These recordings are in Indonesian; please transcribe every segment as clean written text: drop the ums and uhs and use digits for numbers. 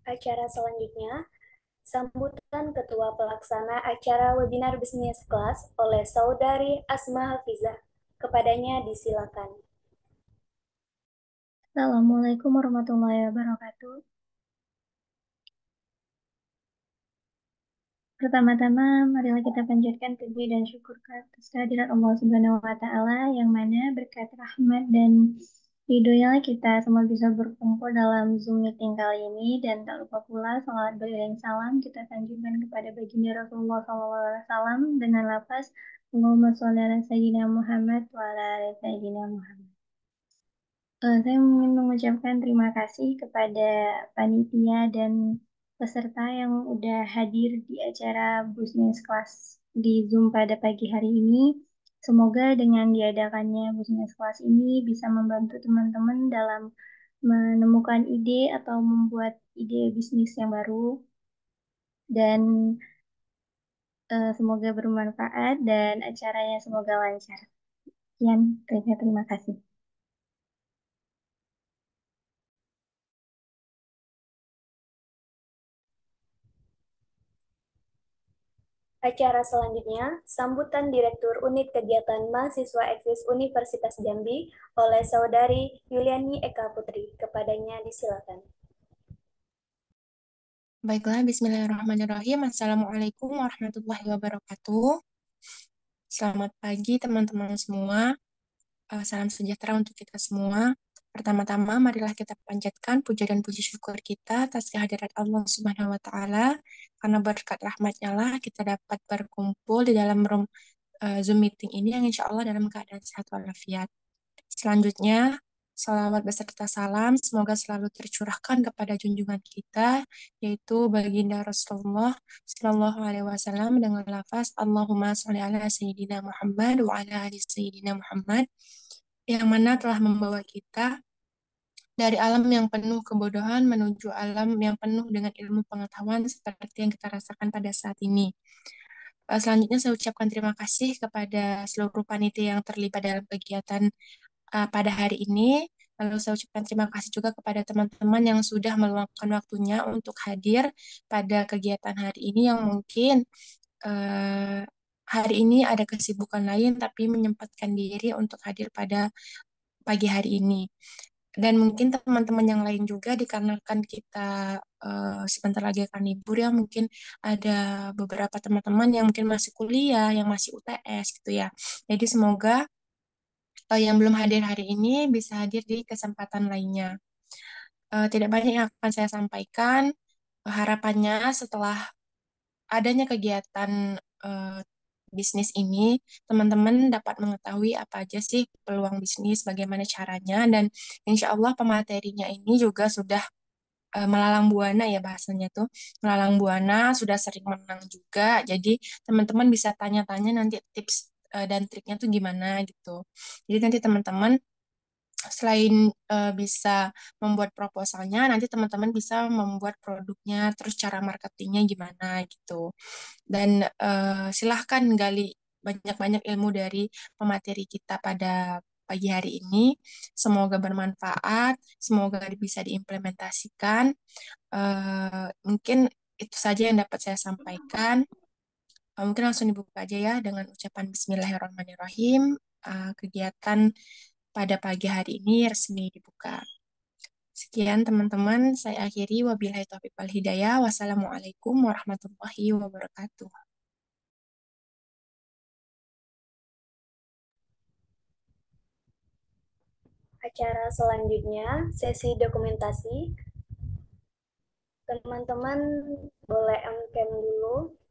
Acara selanjutnya, sambutan Ketua Pelaksana acara webinar bisnis kelas oleh Saudari Asma Hafizah. Kepadanya disilakan. Assalamualaikum warahmatullahi wabarakatuh. Pertama-tama, marilah kita panjatkan puji dan syukur atas kehadirat Allah Subhanahu wa Ta'ala, yang mana berkat rahmat dan ridhonya kita semua bisa berkumpul dalam Zoom meeting kali ini. Dan tak lupa pula salawat beriring salam kita sanjungkan kepada baginda Rasulullah SAW dengan lafaz Allahumma sholli ala Sayyidina Muhammad wa ala ali Sayyidina Muhammad. Saya ingin mengucapkan terima kasih kepada panitia dan peserta yang udah hadir di acara Business Class di Zoom pada pagi hari ini. Semoga dengan diadakannya Business Class ini bisa membantu teman-teman dalam menemukan ide atau membuat ide bisnis yang baru, dan semoga bermanfaat dan acaranya semoga lancar. Sekian, terima kasih. Acara selanjutnya, sambutan Direktur Unit Kegiatan Mahasiswa Eksis Universitas Jambi oleh Saudari Yuliani Eka Putri. Kepadanya disilakan. Baiklah, bismillahirrahmanirrahim. Assalamualaikum warahmatullahi wabarakatuh. Selamat pagi teman-teman semua. Salam sejahtera untuk kita semua. Pertama-tama, marilah kita panjatkan puja dan puji syukur kita atas kehadirat Allah Subhanahu wa Ta'ala. Karena berkat rahmatnya lah kita dapat berkumpul di dalam room Zoom meeting ini yang insya Allah dalam keadaan sehat walafiat. Selanjutnya, salawat beserta salam semoga selalu tercurahkan kepada junjungan kita, yaitu baginda Rasulullah Shallallahu Alaihi Wasallam dengan lafaz Allahumma sholli ala Sayyidina Muhammad wa ala ali Sayyidina Muhammad, yang mana telah membawa kita dari alam yang penuh kebodohan menuju alam yang penuh dengan ilmu pengetahuan seperti yang kita rasakan pada saat ini. Selanjutnya saya ucapkan terima kasih kepada seluruh panitia yang terlibat dalam kegiatan pada hari ini. Lalu saya ucapkan terima kasih juga kepada teman-teman yang sudah meluangkan waktunya untuk hadir pada kegiatan hari ini yang mungkin uh, hari ini ada kesibukan lain tapi menyempatkan diri untuk hadir pada pagi hari ini. Dan mungkin teman-teman yang lain juga dikarenakan kita sebentar lagi akan libur ya, mungkin ada beberapa teman-teman yang mungkin masih kuliah, yang masih UTS gitu ya. Jadi semoga yang belum hadir hari ini bisa hadir di kesempatan lainnya. Tidak banyak yang akan saya sampaikan. Harapannya setelah adanya kegiatan eh, bisnis ini, teman-teman dapat mengetahui apa aja sih peluang bisnis, bagaimana caranya, dan insya Allah pematerinya ini juga sudah melalang buana ya bahasanya tuh. Melalang buana, sudah sering menang juga. Jadi teman-teman bisa tanya-tanya nanti tips dan triknya tuh gimana gitu. Jadi nanti teman-teman selain bisa membuat proposalnya, nanti teman-teman bisa membuat produknya, terus cara marketingnya gimana gitu. Dan silahkan gali banyak-banyak ilmu dari pemateri kita pada pagi hari ini. Semoga bermanfaat, semoga bisa diimplementasikan. Mungkin itu saja yang dapat saya sampaikan. Mungkin langsung dibuka aja ya dengan ucapan Bismillahirrahmanirrahim. Kegiatan pada pagi hari ini resmi dibuka. Sekian teman-teman, saya akhiri. Wabillahi taufiq wal hidayah. Wassalamualaikum warahmatullahi wabarakatuh. Acara selanjutnya, sesi dokumentasi. Teman-teman boleh on-cam dulu.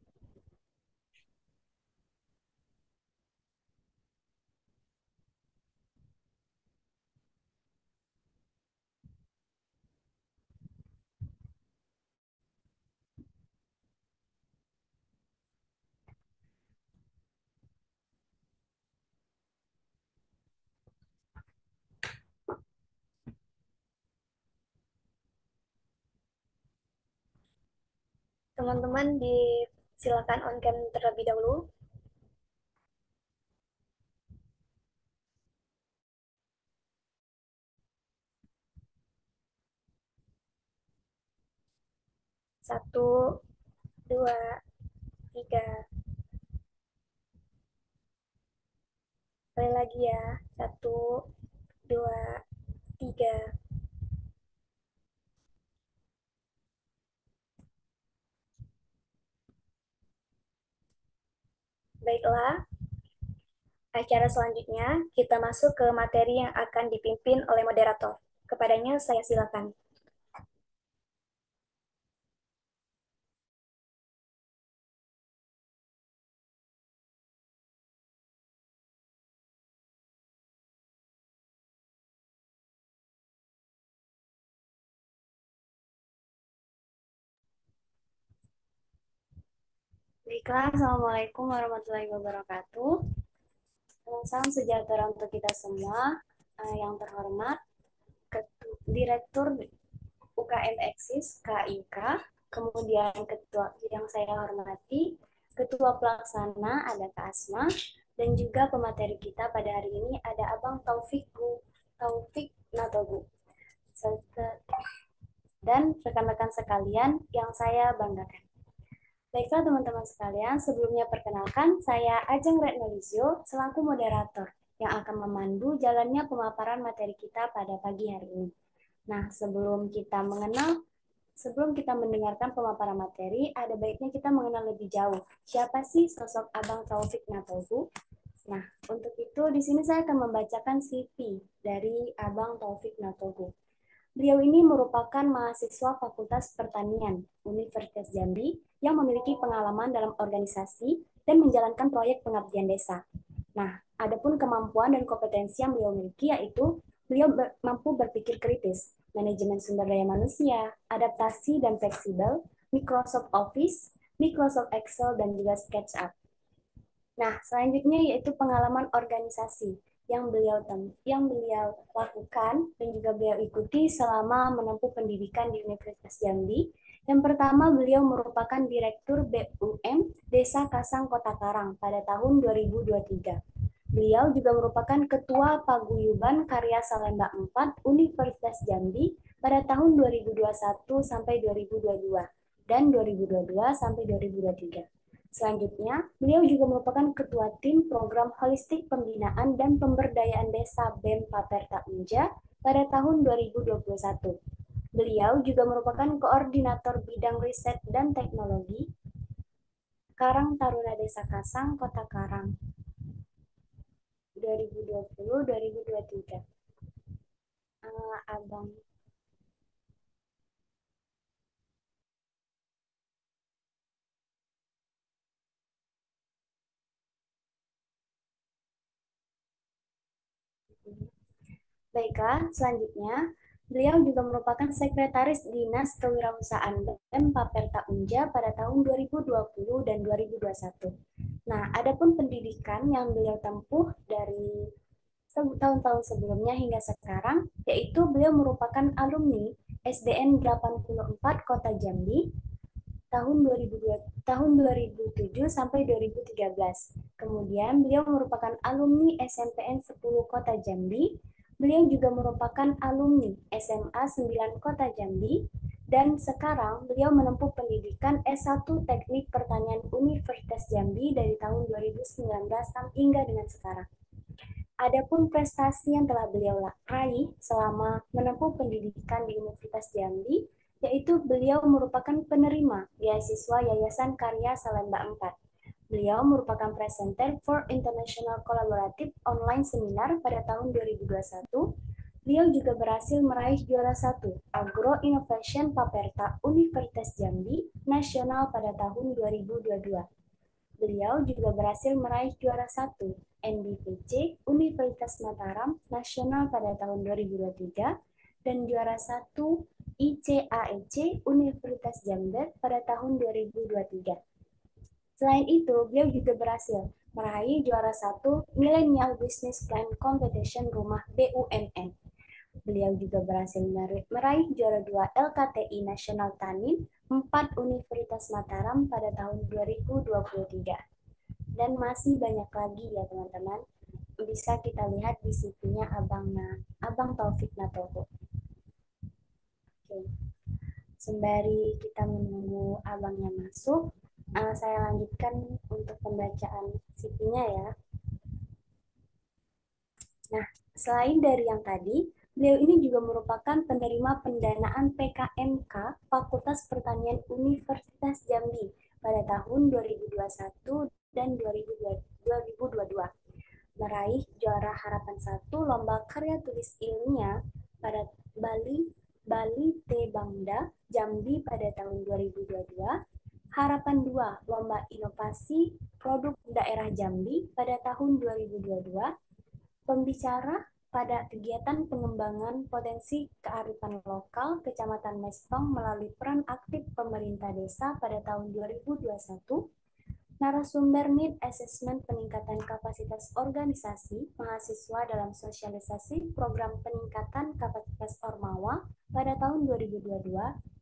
Teman-teman silakan on-cam terlebih dahulu. Satu, dua, tiga. Sekali lagi ya. Satu, dua, tiga. Baiklah, acara selanjutnya kita masuk ke materi yang akan dipimpin oleh moderator. Kepadanya saya silakan. Baiklah, Assalamualaikum warahmatullahi wabarakatuh. Salam sejahtera untuk kita semua. Yang terhormat, Direktur UKM Eksis KIK, kemudian ketua yang saya hormati, Ketua Pelaksana ada Kak Asma, dan juga pemateri kita pada hari ini ada Abang Taufik Natogu. Dan rekan-rekan sekalian yang saya banggakan. Baiklah teman-teman sekalian, sebelumnya perkenalkan saya Ajeng Retnolizio selaku moderator yang akan memandu jalannya pemaparan materi kita pada pagi hari ini. Nah, sebelum kita mendengarkan pemaparan materi, ada baiknya kita mengenal lebih jauh. Siapa sih sosok Abang Taufik Natogu? Nah, untuk itu di sini saya akan membacakan CV dari Abang Taufik Natogu. Beliau ini merupakan mahasiswa Fakultas Pertanian Universitas Jambi yang memiliki pengalaman dalam organisasi dan menjalankan proyek pengabdian desa. Nah, adapun kemampuan dan kompetensi yang beliau miliki yaitu beliau mampu berpikir kritis, manajemen sumber daya manusia, adaptasi dan fleksibel, Microsoft Office, Microsoft Excel, dan juga SketchUp. Nah, selanjutnya yaitu pengalaman organisasi yang beliau lakukan dan juga beliau ikuti selama menempuh pendidikan di Universitas Jambi. Yang pertama, beliau merupakan Direktur BUM Desa Kasang Kota Karang pada tahun 2023. Beliau juga merupakan Ketua Paguyuban Karya Salemba 4 Universitas Jambi pada tahun 2021 sampai 2022 dan 2022 sampai 2023. Selanjutnya, beliau juga merupakan Ketua Tim Program Holistik Pembinaan dan Pemberdayaan Desa BEM Paperta Unja pada tahun 2021. Beliau juga merupakan Koordinator Bidang Riset dan Teknologi Karang Taruna Desa Kasang, Kota Karang 2020-2023. Abang Baiklah, selanjutnya, beliau juga merupakan Sekretaris Dinas Kewirausahaan BEM Paperta Unja pada tahun 2020 dan 2021. Nah, adapun pendidikan yang beliau tempuh dari tahun-tahun sebelumnya hingga sekarang, yaitu beliau merupakan alumni SDN 84 Kota Jambi tahun 2007 sampai 2013. Kemudian beliau merupakan alumni SMPN 10 Kota Jambi. Beliau juga merupakan alumni SMA 9 Kota Jambi dan sekarang beliau menempuh pendidikan S1 Teknik Pertanian Universitas Jambi dari tahun 2019 hingga dengan sekarang. Adapun prestasi yang telah beliau raih selama menempuh pendidikan di Universitas Jambi, yaitu beliau merupakan penerima beasiswa Yayasan Karya Salemba 4. Beliau merupakan presenter for International Collaborative Online Seminar pada tahun 2021. Beliau juga berhasil meraih juara 1 Agro Innovation Paperta Universitas Jambi Nasional pada tahun 2022. Beliau juga berhasil meraih juara 1 NBPC Universitas Mataram Nasional pada tahun 2023 dan juara 1 ICAEC Universitas Jember pada tahun 2023. Selain itu, beliau juga berhasil meraih juara 1 Millennial Business Plan Competition Rumah BUMN. Beliau juga berhasil meraih juara 2 LKTI Nasional Tanin 4 Universitas Mataram pada tahun 2023. Dan masih banyak lagi ya teman-teman. Bisa kita lihat di CV-nya Abang Taufik Natogo. Oke. sembari kita menunggu abangnya masuk, saya lanjutkan untuk pembacaan CV-nya ya. Nah, selain dari yang tadi, beliau ini juga merupakan penerima pendanaan PKMK Fakultas Pertanian Universitas Jambi pada tahun 2021 dan 2022, meraih juara harapan 1 Lomba Karya Tulis Ilmiah pada Bali Bali T Bangda Jambi pada tahun 2022, harapan 2 Lomba Inovasi Produk Daerah Jambi pada tahun 2022, pembicara pada kegiatan pengembangan potensi kearifan lokal Kecamatan Mestong melalui peran aktif pemerintah desa pada tahun 2021, narasumber need assessment peningkatan kapasitas organisasi mahasiswa dalam sosialisasi program peningkatan kapasitas Ormawa pada tahun 2022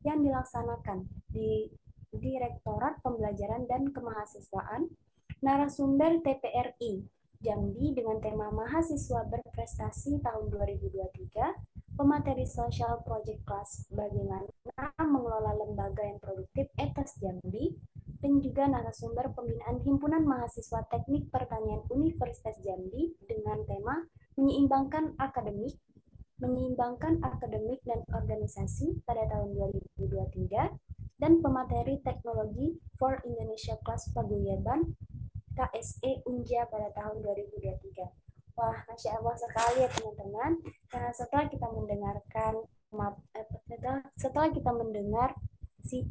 yang dilaksanakan di Direktorat Pembelajaran dan Kemahasiswaan, narasumber TPRI Jambi dengan tema Mahasiswa Berprestasi tahun 2023, pemateri Social Project Class bagaimana mengelola lembaga yang produktif ETAS Jambi, dan juga narasumber pembinaan Himpunan Mahasiswa Teknik Pertanian Universitas Jambi dengan tema menyeimbangkan akademik dan organisasi pada tahun 2023, dan pemateri Teknologi for Indonesia Kelas Paguyuban KSE Unja pada tahun 2023. Wah, Masya Allah sekali ya teman-teman. Nah, setelah kita mendengar si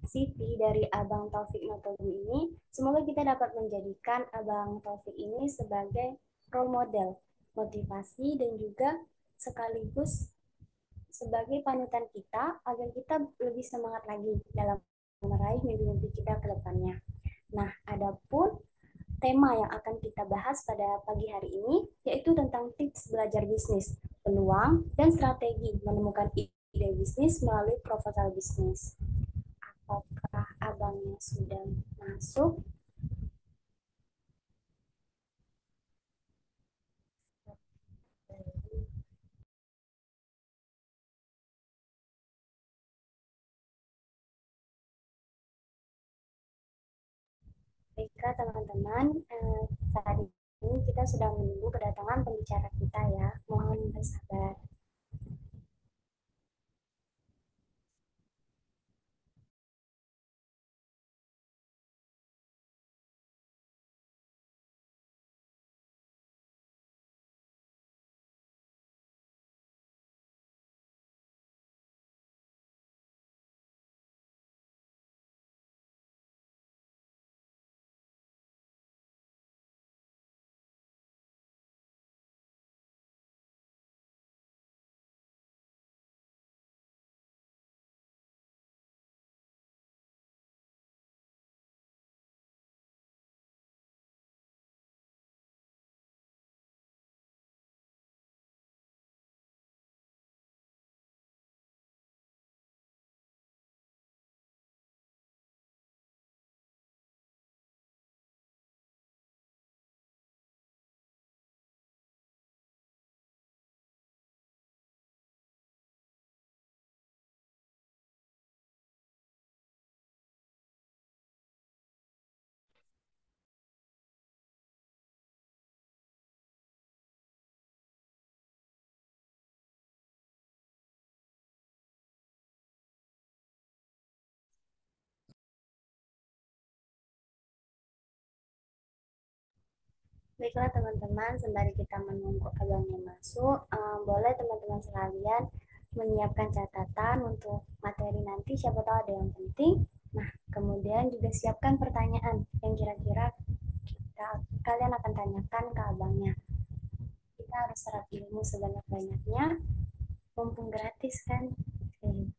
CV dari Abang Taufik Matogu ini, semoga kita dapat menjadikan Abang Taufik ini sebagai role model, motivasi, dan juga sekaligus sebagai panutan kita agar kita lebih semangat lagi dalam meraih mimpi-mimpi kita ke depannya. Nah, adapun tema yang akan kita bahas pada pagi hari ini yaitu tentang tips belajar bisnis, peluang, dan strategi menemukan ide bisnis melalui proposal bisnis. Apakah abangnya sudah masuk? Baiklah teman-teman, saat ini kita sudah menunggu kedatangan pembicara kita ya. Mohon bersabar. Baiklah teman-teman, sembari kita menunggu abangnya masuk, boleh teman-teman sekalian menyiapkan catatan untuk materi nanti, siapa tahu ada yang penting. Nah, kemudian juga siapkan pertanyaan yang kira-kira kalian akan tanyakan ke abangnya. Kita harus serap ilmu sebanyak-banyaknya, mumpung gratis kan. Oke.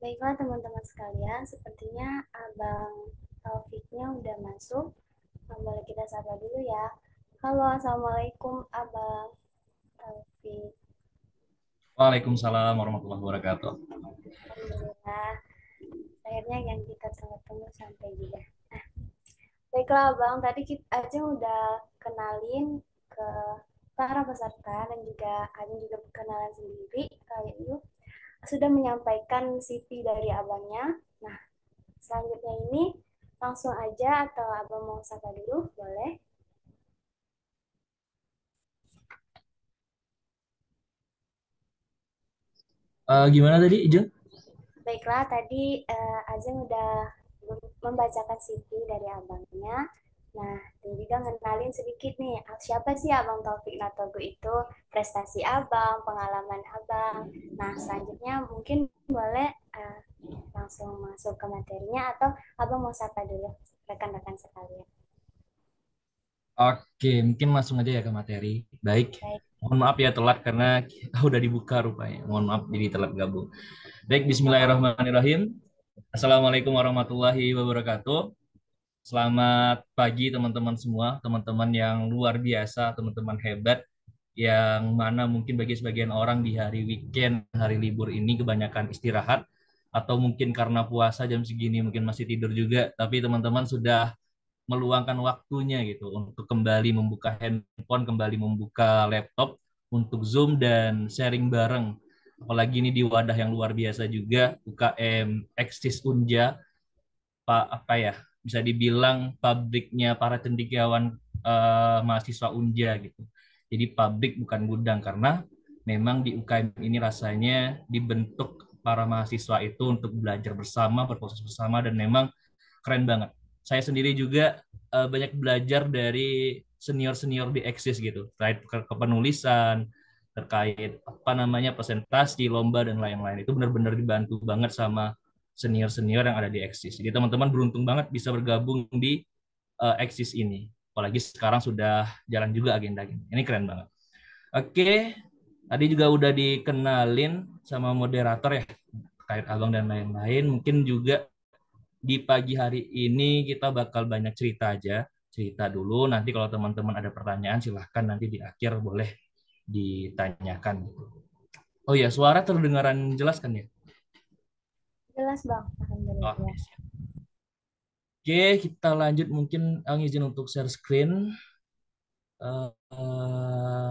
Baiklah teman-teman sekalian, sepertinya Abang Taufiknya udah masuk. Boleh kita sapa dulu ya. Halo, Assalamualaikum Abang Taufik. Waalaikumsalam warahmatullahi wabarakatuh. Alhamdulillah, akhirnya yang kita tunggu-tunggu sampai juga. Nah, baiklah Abang, tadi kita aja udah kenalin ke para peserta dan juga Ajeng juga perkenalan sendiri. Kali itu sudah menyampaikan CV dari abangnya. Nah, selanjutnya ini langsung aja atau abang mau sapa dulu, boleh? Gimana tadi, Ijeng? Baiklah, tadi Ajeng udah membacakan CV dari abangnya. Nah, dan juga ngenalin sedikit nih, siapa sih Abang Taufik Natogo itu, prestasi abang, pengalaman abang. Nah, selanjutnya mungkin boleh langsung masuk ke materinya atau abang mau sapa dulu rekan-rekan sekalian. Oke, mungkin langsung aja ya ke materi. Baik, Baik, mohon maaf ya telat karena kita udah dibuka rupanya. Mohon maaf jadi telat gabung. Baik, Bismillahirrahmanirrahim. Assalamualaikum warahmatullahi wabarakatuh. Selamat pagi teman-teman semua, teman-teman yang luar biasa, teman-teman hebat, yang mana mungkin bagi sebagian orang di hari weekend, hari libur ini kebanyakan istirahat, atau mungkin karena puasa jam segini mungkin masih tidur juga, tapi teman-teman sudah meluangkan waktunya gitu untuk kembali membuka handphone, kembali membuka laptop untuk Zoom dan sharing bareng. Apalagi ini di wadah yang luar biasa juga, UKM Eksis Unja, Pak apa ya, bisa dibilang pabriknya para cendekiawan mahasiswa Unja gitu. Jadi pabrik bukan gudang karena memang di UKM ini rasanya dibentuk para mahasiswa itu untuk belajar bersama, berproses bersama dan memang keren banget. Saya sendiri juga banyak belajar dari senior-senior di Eksis gitu, terkait kepenulisan, terkait apa namanya presentasi, lomba dan lain-lain. Itu benar-benar dibantu banget sama senior-senior yang ada di Eksis. Jadi teman-teman beruntung banget bisa bergabung di Eksis ini. Apalagi sekarang sudah jalan juga agenda-agenda. Ini keren banget. Oke, tadi juga udah dikenalin sama moderator ya terkait abang dan lain-lain. Mungkin juga di pagi hari ini kita bakal banyak cerita aja. Cerita dulu, nanti kalau teman-teman ada pertanyaan silahkan nanti di akhir boleh ditanyakan. Oh ya, suara terdengaran jelas kan ya? jelas Bang, Oke, Alhamdulillah. siap. Oke, kita lanjut mungkin izin untuk share screen.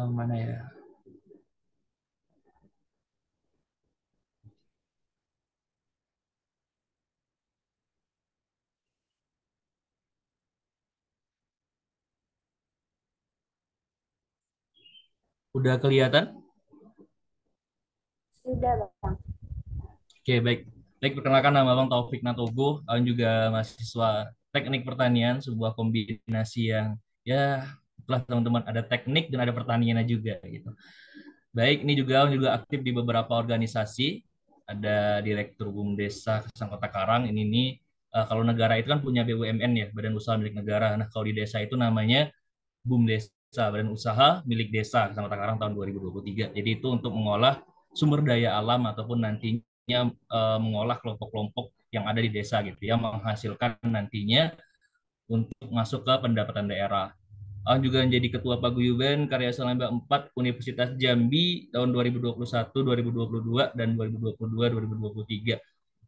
Mana ya? Udah kelihatan? Sudah Bang. Oke, baik. Baik, perkenalkan nama Bang Taufik Natogo. Aku juga mahasiswa Teknik Pertanian, sebuah kombinasi yang ya itulah teman-teman, ada teknik dan ada pertaniannya juga gitu. Baik, ini juga aku juga aktif di beberapa organisasi. Ada Direktur Bumdesa Kota Karang. Ini nih kalau negara itu kan punya BUMN ya, Badan Usaha Milik Negara. Nah, kalau di desa itu namanya Bumdesa, Badan Usaha Milik Desa Kota Karang tahun 2023. Jadi itu untuk mengolah sumber daya alam ataupun nantinya mengolah kelompok-kelompok yang ada di desa gitu ya, menghasilkan nantinya untuk masuk ke pendapatan daerah. Aku juga menjadi Ketua Paguyuban Karya Salemba 4 Universitas Jambi tahun 2021, 2022, dan 2022-2023.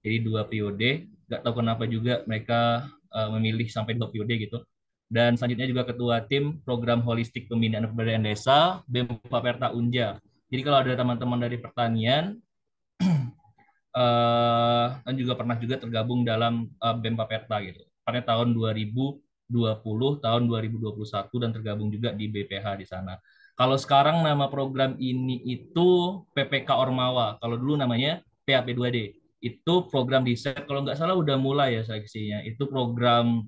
Jadi 2 periode. Nggak tahu kenapa juga mereka memilih sampai 2 periode gitu. Dan selanjutnya juga Ketua Tim Program Holistik Pembinaan Pemberdayaan Desa BEM Paperta Unja. Jadi kalau ada teman-teman dari pertanian, dan juga pernah juga tergabung dalam BEM Paperta gitu. Pada tahun 2020, tahun 2021 dan tergabung juga di BPH di sana. Kalau sekarang nama program ini itu PPK Ormawa. Kalau dulu namanya PAP2D. Itu program riset, kalau nggak salah udah mulai ya seleksinya. Itu program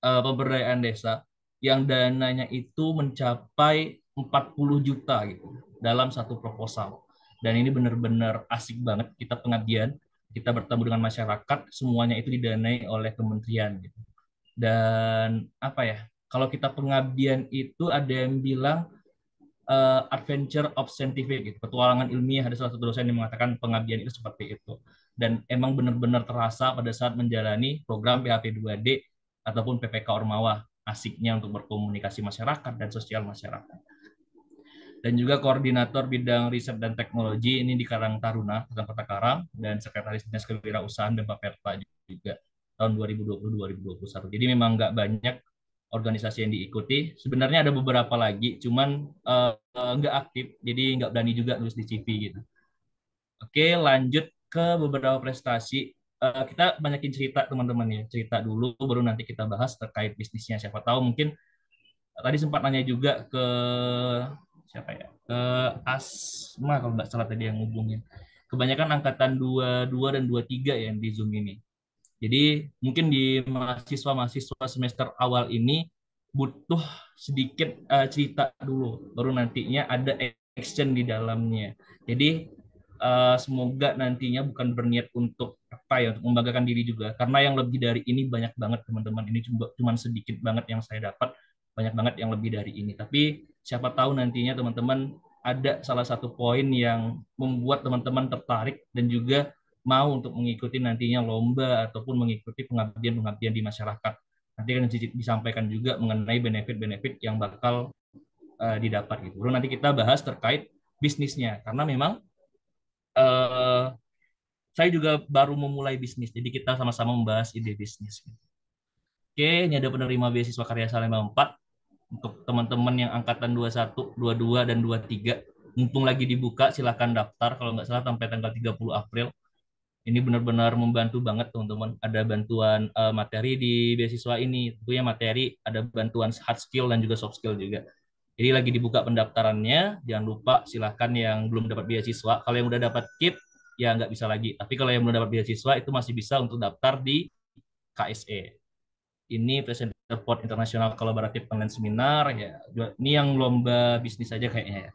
pemberdayaan desa yang dananya itu mencapai 40 juta gitu dalam satu proposal. Dan ini benar-benar asik banget, kita pengabdian, kita bertemu dengan masyarakat, semuanya itu didanai oleh kementerian gitu. Dan apa ya? Kalau kita pengabdian itu ada yang bilang adventure of scientific gitu, petualangan ilmiah. Ada salah satu dosen yang mengatakan pengabdian itu seperti itu. Dan emang benar-benar terasa pada saat menjalani program PHP2D ataupun PPK Ormawa, asiknya untuk berkomunikasi masyarakat dan sosial masyarakat. Dan juga koordinator bidang riset dan teknologi ini di Karang Taruna, Kota Karang, dan sekretaris dinas kewirausahaan dan Paperta juga tahun 2020-2021. Jadi memang nggak banyak organisasi yang diikuti. Sebenarnya ada beberapa lagi, cuman nggak aktif, jadi nggak berani juga nulis di CV gitu. Oke, lanjut ke beberapa prestasi. Kita banyakin cerita teman-teman ya, cerita dulu, baru nanti kita bahas terkait bisnisnya. Siapa tahu mungkin tadi sempat nanya juga ke siapa ya? Ke Asma kalau nggak salah tadi yang ngubungin. Kebanyakan angkatan 22 dan 23 ya di Zoom ini. Jadi mungkin di mahasiswa-mahasiswa semester awal ini butuh sedikit cerita dulu, baru nantinya ada action di dalamnya. Jadi semoga nantinya bukan berniat untuk apa ya, untuk membanggakan diri juga, karena yang lebih dari ini banyak banget teman-teman. Ini cuma sedikit banget yang saya dapat, banyak banget yang lebih dari ini. Tapi siapa tahu nantinya teman-teman ada salah satu poin yang membuat teman-teman tertarik dan juga mau untuk mengikuti nantinya lomba ataupun mengikuti pengabdian-pengabdian di masyarakat. Nanti akan disampaikan juga mengenai benefit-benefit yang bakal didapat gitu. Lalu nanti kita bahas terkait bisnisnya, karena memang uh, saya juga baru memulai bisnis, jadi kita sama-sama membahas ide bisnis. Oke, ini ada penerima beasiswa Karya Salemba 4 untuk teman-teman yang angkatan 21, 22, dan 23. Mumpung lagi dibuka, silakan daftar kalau nggak salah sampai tanggal 30 April. Ini benar-benar membantu banget teman-teman. Ada bantuan materi di beasiswa ini. Tentunya materi, ada bantuan hard skill dan juga soft skill juga. Jadi lagi dibuka pendaftarannya. Jangan lupa silahkan yang belum dapat beasiswa. Kalau yang udah dapat KIP, ya nggak bisa lagi. Tapi kalau yang belum dapat beasiswa, itu masih bisa untuk daftar di KSE. Ini Presenter Port International Collaborative Online Seminar. Ya, ini yang lomba bisnis aja kayaknya ya.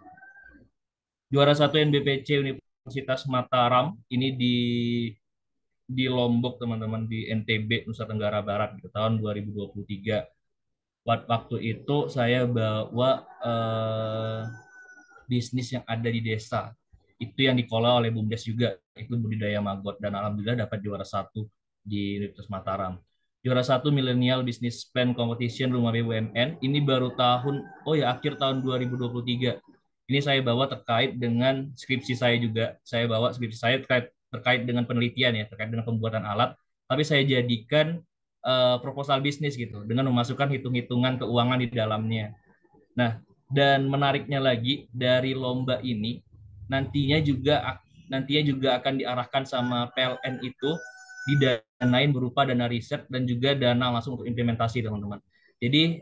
Juara 1 NBPC Universitas Mataram. Ini di Lombok teman-teman, di NTB Nusa Tenggara Barat di tahun 2023. Waktu itu saya bawa bisnis yang ada di desa. Itu yang dikelola oleh BUMDes juga, itu budidaya maggot, dan alhamdulillah dapat juara 1 di Universitas Mataram. Juara 1 Millennial Business Plan Competition Rumah BUMN. Ini baru akhir tahun 2023. Ini saya bawa terkait dengan skripsi saya juga. Saya bawa skripsi saya terkait dengan penelitian ya, terkait dengan pembuatan alat. Tapi saya jadikan proposal bisnis gitu, dengan memasukkan hitung-hitungan keuangan di dalamnya. Nah, dan menariknya lagi dari lomba ini nantinya juga akan diarahkan sama PLN itu didanain berupa dana riset dan juga dana langsung untuk implementasi teman-teman. Jadi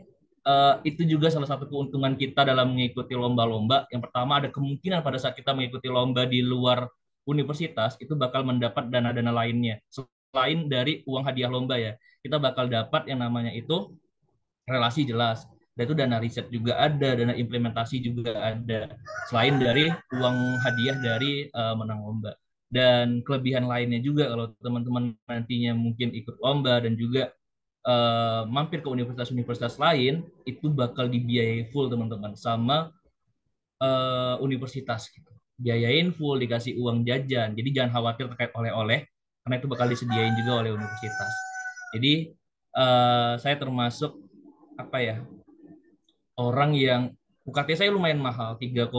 itu juga salah satu keuntungan kita dalam mengikuti lomba-lomba. Yang pertama, ada kemungkinan pada saat kita mengikuti lomba di luar universitas itu bakal mendapat dana-dana lainnya selain dari uang hadiah lomba ya. Kita bakal dapat yang namanya itu relasi jelas. Dan itu dana riset juga ada, dana implementasi juga ada. Selain dari uang hadiah dari menang lomba. Dan kelebihan lainnya juga kalau teman-teman nantinya mungkin ikut lomba dan juga mampir ke universitas-universitas lain, itu bakal dibiayai full teman-teman sama universitas gitu. Biayain full, dikasih uang jajan. Jadi jangan khawatir terkait oleh-oleh, karena itu bakal disediain juga oleh universitas. Jadi saya termasuk apa ya, orang yang UKT saya lumayan mahal, 3,5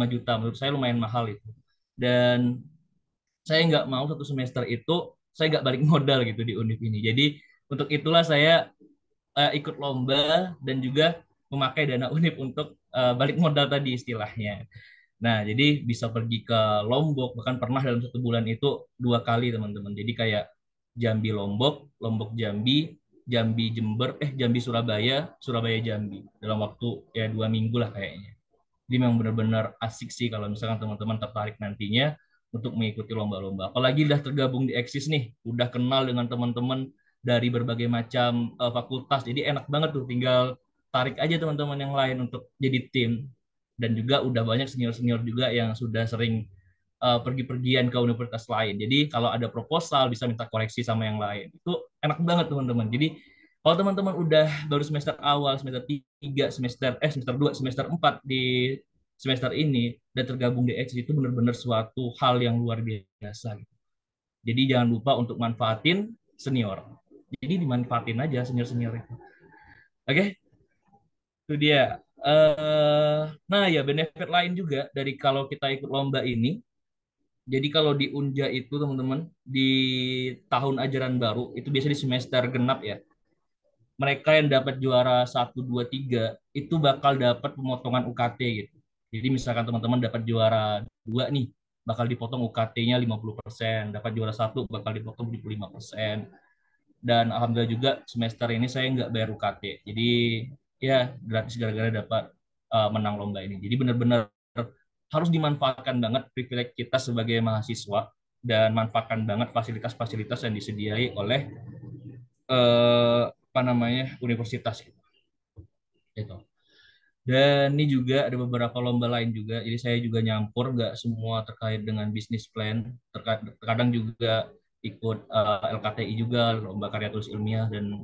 juta menurut saya lumayan mahal itu. Dan saya nggak mau satu semester itu saya nggak balik modal gitu di univ ini. Jadi untuk itulah saya ikut lomba dan juga memakai dana univ untuk balik modal tadi istilahnya. Nah, jadi bisa pergi ke Lombok, bahkan pernah dalam 1 bulan itu 2 kali teman-teman. Jadi kayak Jambi Lombok, Lombok Jambi, Jambi Jember, Jambi Surabaya, Surabaya Jambi. Dalam waktu ya 2 minggu lah kayaknya. Jadi memang benar-benar asik sih kalau misalkan teman-teman tertarik nantinya untuk mengikuti lomba-lomba. Apalagi udah tergabung di Eksis nih, udah kenal dengan teman-teman dari berbagai macam fakultas. Jadi enak banget tuh, tinggal tarik aja teman-teman yang lain untuk jadi tim. Dan juga udah banyak senior-senior juga yang sudah sering pergi-pergian ke universitas lain. Jadi kalau ada proposal bisa minta koreksi sama yang lain. Itu enak banget teman-teman. Jadi kalau teman-teman udah baru semester awal, semester 3, semester 2, semester 4 di semester ini dan tergabung di X itu benar-benar suatu hal yang luar biasa. Jadi jangan lupa untuk manfaatin senior. Jadi dimanfaatin aja senior-senior itu. Oke, itu dia. Nah ya benefit lain juga dari kalau kita ikut lomba ini. Jadi kalau di Unja itu teman-teman di tahun ajaran baru itu biasanya di semester genap ya. Mereka yang dapat juara 1, 2, 3 itu bakal dapat pemotongan UKT gitu. Jadi misalkan teman-teman dapat juara 2 nih, bakal dipotong UKT-nya 50%, dapat juara 1 bakal dipotong 75%. Dan alhamdulillah juga semester ini saya nggak bayar UKT. Jadi ya gratis gara-gara dapat menang lomba ini. Jadi benar-benar harus dimanfaatkan banget privilege kita sebagai mahasiswa dan manfaatkan banget fasilitas-fasilitas yang disediai oleh apa namanya universitas gitu. Dan ini juga ada beberapa lomba lain juga. Jadi saya juga nyampur, nggak semua terkait dengan bisnis plan. Terkadang juga ikut LKTI juga, lomba karya tulis ilmiah, dan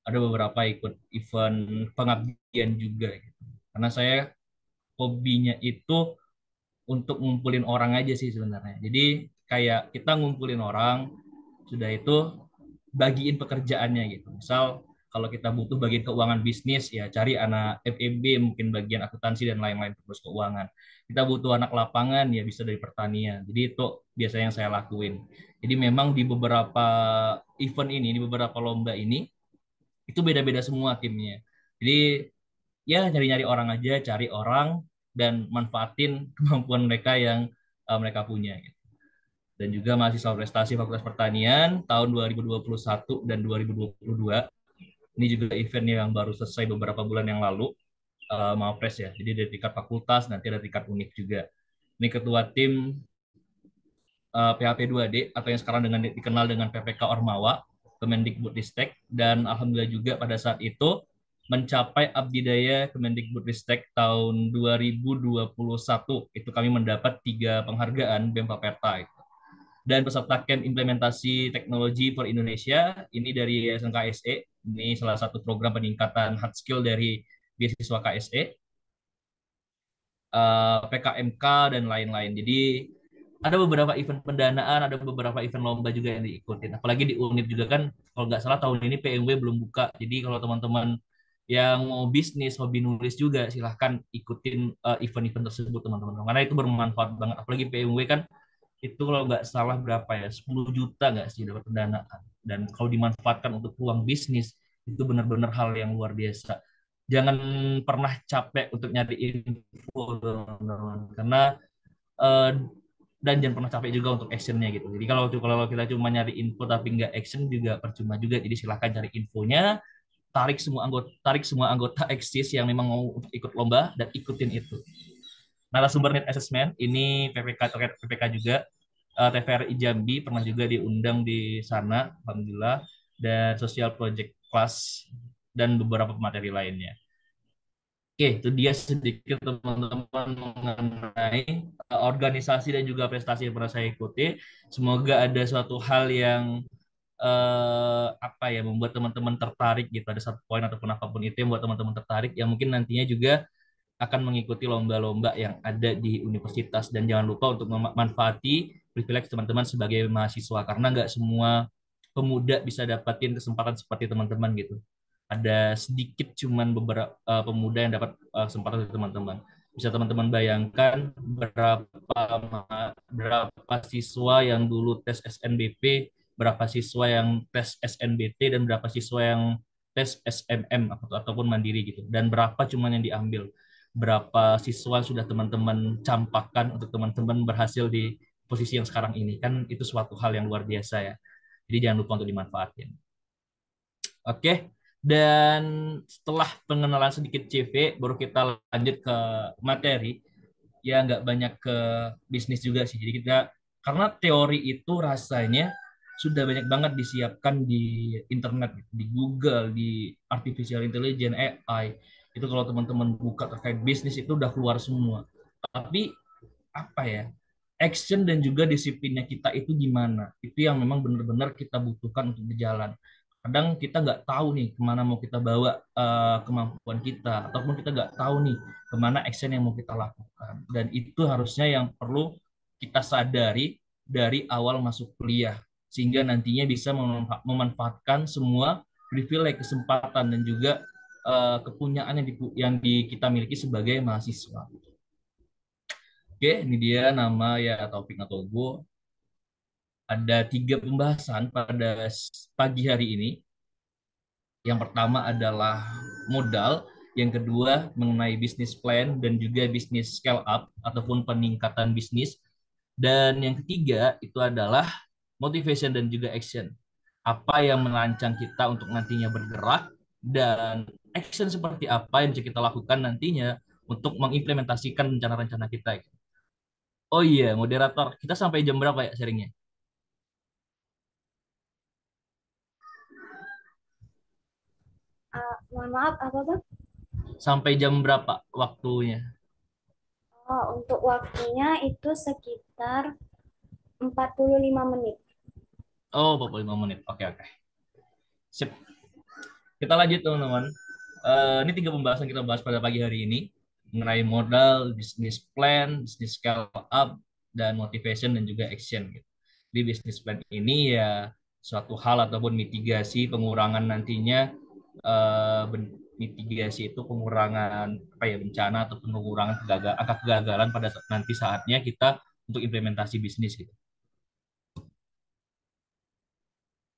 ada beberapa ikut event pengabdian juga. Gitu. Karena saya hobinya itu untuk ngumpulin orang aja sih sebenarnya. Jadi kayak kita ngumpulin orang, sudah itu bagiin pekerjaannya gitu. Misal kalau kita butuh bagian keuangan bisnis ya cari anak FEB mungkin bagian akuntansi dan lain-lain terus keuangan. Kita butuh anak lapangan ya bisa dari pertanian. Jadi itu biasanya yang saya lakuin. Jadi memang di beberapa event ini, di beberapa lomba ini itu beda-beda semua timnya. Jadi ya nyari-nyari orang aja, cari orang dan manfaatin kemampuan mereka yang mereka punya. Gitu. Dan juga mahasiswa prestasi Fakultas Pertanian tahun 2021 dan 2022. Ini juga event yang baru selesai beberapa bulan yang lalu, Mapres ya. Jadi dari tingkat fakultas, nanti ada tingkat univ juga. Ini ketua tim PHP 2D atau yang sekarang dikenal dengan PPK Ormawa, Kemendikbudristek, dan alhamdulillah juga pada saat itu mencapai abdidaya Kemendikbudristek tahun 2021. Itu kami mendapat 3 penghargaan BEM Paperta. Dan peserta camp implementasi teknologi for Indonesia ini dari Yayasan KSE. Ini salah satu program peningkatan hard skill dari beasiswa KSE, PKMK dan lain-lain. Jadi ada beberapa event pendanaan, ada beberapa event lomba juga yang diikutin. Apalagi di Unip juga kan, kalau nggak salah tahun ini PMW belum buka. Jadi kalau teman-teman yang mau bisnis, hobi nulis juga, silahkan ikutin event-event tersebut teman-teman. Karena itu bermanfaat banget. Apalagi PMW kan itu kalau nggak salah berapa ya 10 juta nggak sih dapat pendanaan, dan kalau dimanfaatkan untuk peluang bisnis itu benar-benar hal yang luar biasa. Jangan pernah capek untuk nyari info teman-teman, karena eh, dan jangan pernah capek juga untuk actionnya gitu. Jadi kalau kita cuma nyari info tapi nggak action juga percuma juga. Jadi silahkan cari infonya, tarik semua anggota eksis yang memang mau ikut lomba dan ikutin itu. narasumber need assessment ini PPK terkait PPK juga. TVRI Jambi pernah juga diundang di sana, alhamdulillah, dan social project class dan beberapa materi lainnya. Oke, itu dia sedikit teman-teman mengenai organisasi dan juga prestasi yang pernah saya ikuti. Semoga ada suatu hal yang apa ya, membuat teman-teman tertarik gitu. Ada satu poin ataupun apapun itu yang membuat teman-teman tertarik, yang mungkin nantinya juga akan mengikuti lomba-lomba yang ada di universitas. Dan jangan lupa untuk memanfaati privilege teman-teman sebagai mahasiswa, karena nggak semua pemuda bisa dapatin kesempatan seperti teman-teman gitu. Ada sedikit cuman beberapa pemuda yang dapat kesempatan dari teman-teman. Bisa teman-teman bayangkan berapa siswa yang dulu tes SNBP, berapa siswa yang tes SNBT, dan berapa siswa yang tes SMM ataupun mandiri gitu. Dan berapa cuman yang diambil. Berapa siswa sudah teman-teman campakkan untuk teman-teman berhasil di posisi yang sekarang ini. Kan itu suatu hal yang luar biasa ya. Jadi jangan lupa untuk dimanfaatin. Oke, dan setelah pengenalan sedikit CV, baru kita lanjut ke materi. Ya nggak banyak ke bisnis juga sih. Jadi kita, karena teori itu rasanya sudah banyak banget disiapkan di internet, di Google, di artificial intelligence, AI. Itu kalau teman-teman buka terkait bisnis itu udah keluar semua. Tapi apa ya, action dan juga disiplinnya kita itu gimana, itu yang memang benar-benar kita butuhkan untuk berjalan. Kadang kita nggak tahu nih kemana mau kita bawa kemampuan kita, ataupun kita nggak tahu nih kemana action yang mau kita lakukan. Dan itu harusnya yang perlu kita sadari dari awal masuk kuliah, sehingga nantinya bisa memanfaatkan semua privilege, kesempatan, dan juga kepunyaan yang kita miliki sebagai mahasiswa. Oke, ini dia nama ya Taufik Natogo. Ada 3 pembahasan pada pagi hari ini. Yang pertama adalah modal, yang kedua mengenai bisnis plan dan juga bisnis scale up ataupun peningkatan bisnis, dan yang ketiga itu adalah motivation dan juga action. Apa yang merancang kita untuk nantinya bergerak, dan action seperti apa yang bisa kita lakukan nantinya untuk mengimplementasikan rencana-rencana kita. Oh iya, moderator, kita sampai jam berapa ya sharingnya? Mohon maaf, apa Bang? Sampai jam berapa waktunya? Oh, untuk waktunya itu sekitar 45 menit. Oh, 45 menit. Oke, oke. Sip. Kita lanjut teman-teman. Ini 3 pembahasan kita bahas pada pagi hari ini mengenai modal, bisnis plan, bisnis scale up, dan motivation dan juga action. Gitu. Di bisnis plan ini ya suatu hal ataupun mitigasi pengurangan nantinya, mitigasi itu pengurangan apa ya, bencana atau pengurangan angka kegagalan pada nanti saatnya kita untuk implementasi bisnis gitu.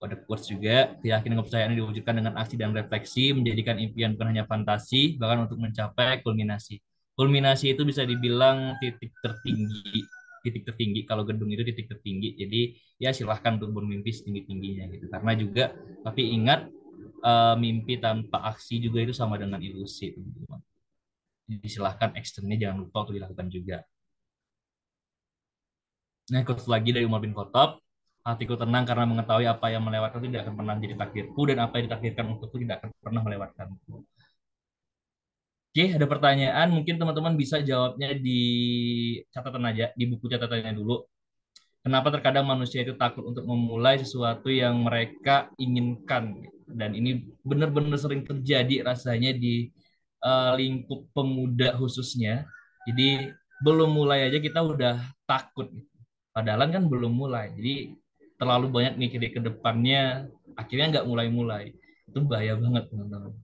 Ada quotes juga, keyakinan kepercayaan diwujudkan dengan aksi dan refleksi, menjadikan impian bukan hanya fantasi, bahkan untuk mencapai kulminasi. Kulminasi itu bisa dibilang titik tertinggi. Kalau gedung itu titik tertinggi. Jadi ya silahkan untuk bermimpi setinggi-tingginya gitu. Karena juga, tapi ingat mimpi tanpa aksi juga itu sama dengan ilusi, teman-teman. Jadi silahkan actionnya jangan lupa untuk dilakukan juga. Nah, quotes lagi dari Umar bin Khattab. Hatiku tenang karena mengetahui apa yang melewatkan tidak akan pernah menjadi takdirku, dan apa yang ditakdirkan untukku tidak akan pernah melewatkanku. Oke, ada pertanyaan. Mungkin teman-teman bisa jawabnya di catatan aja, di buku catatannya dulu. Kenapa terkadang manusia itu takut untuk memulai sesuatu yang mereka inginkan? Dan ini benar-benar sering terjadi rasanya di lingkup pemuda khususnya. Jadi belum mulai aja kita udah takut. Padahal kan belum mulai. Jadi terlalu banyak mikir ke depannya, akhirnya nggak mulai-mulai. Itu bahaya banget, teman-teman.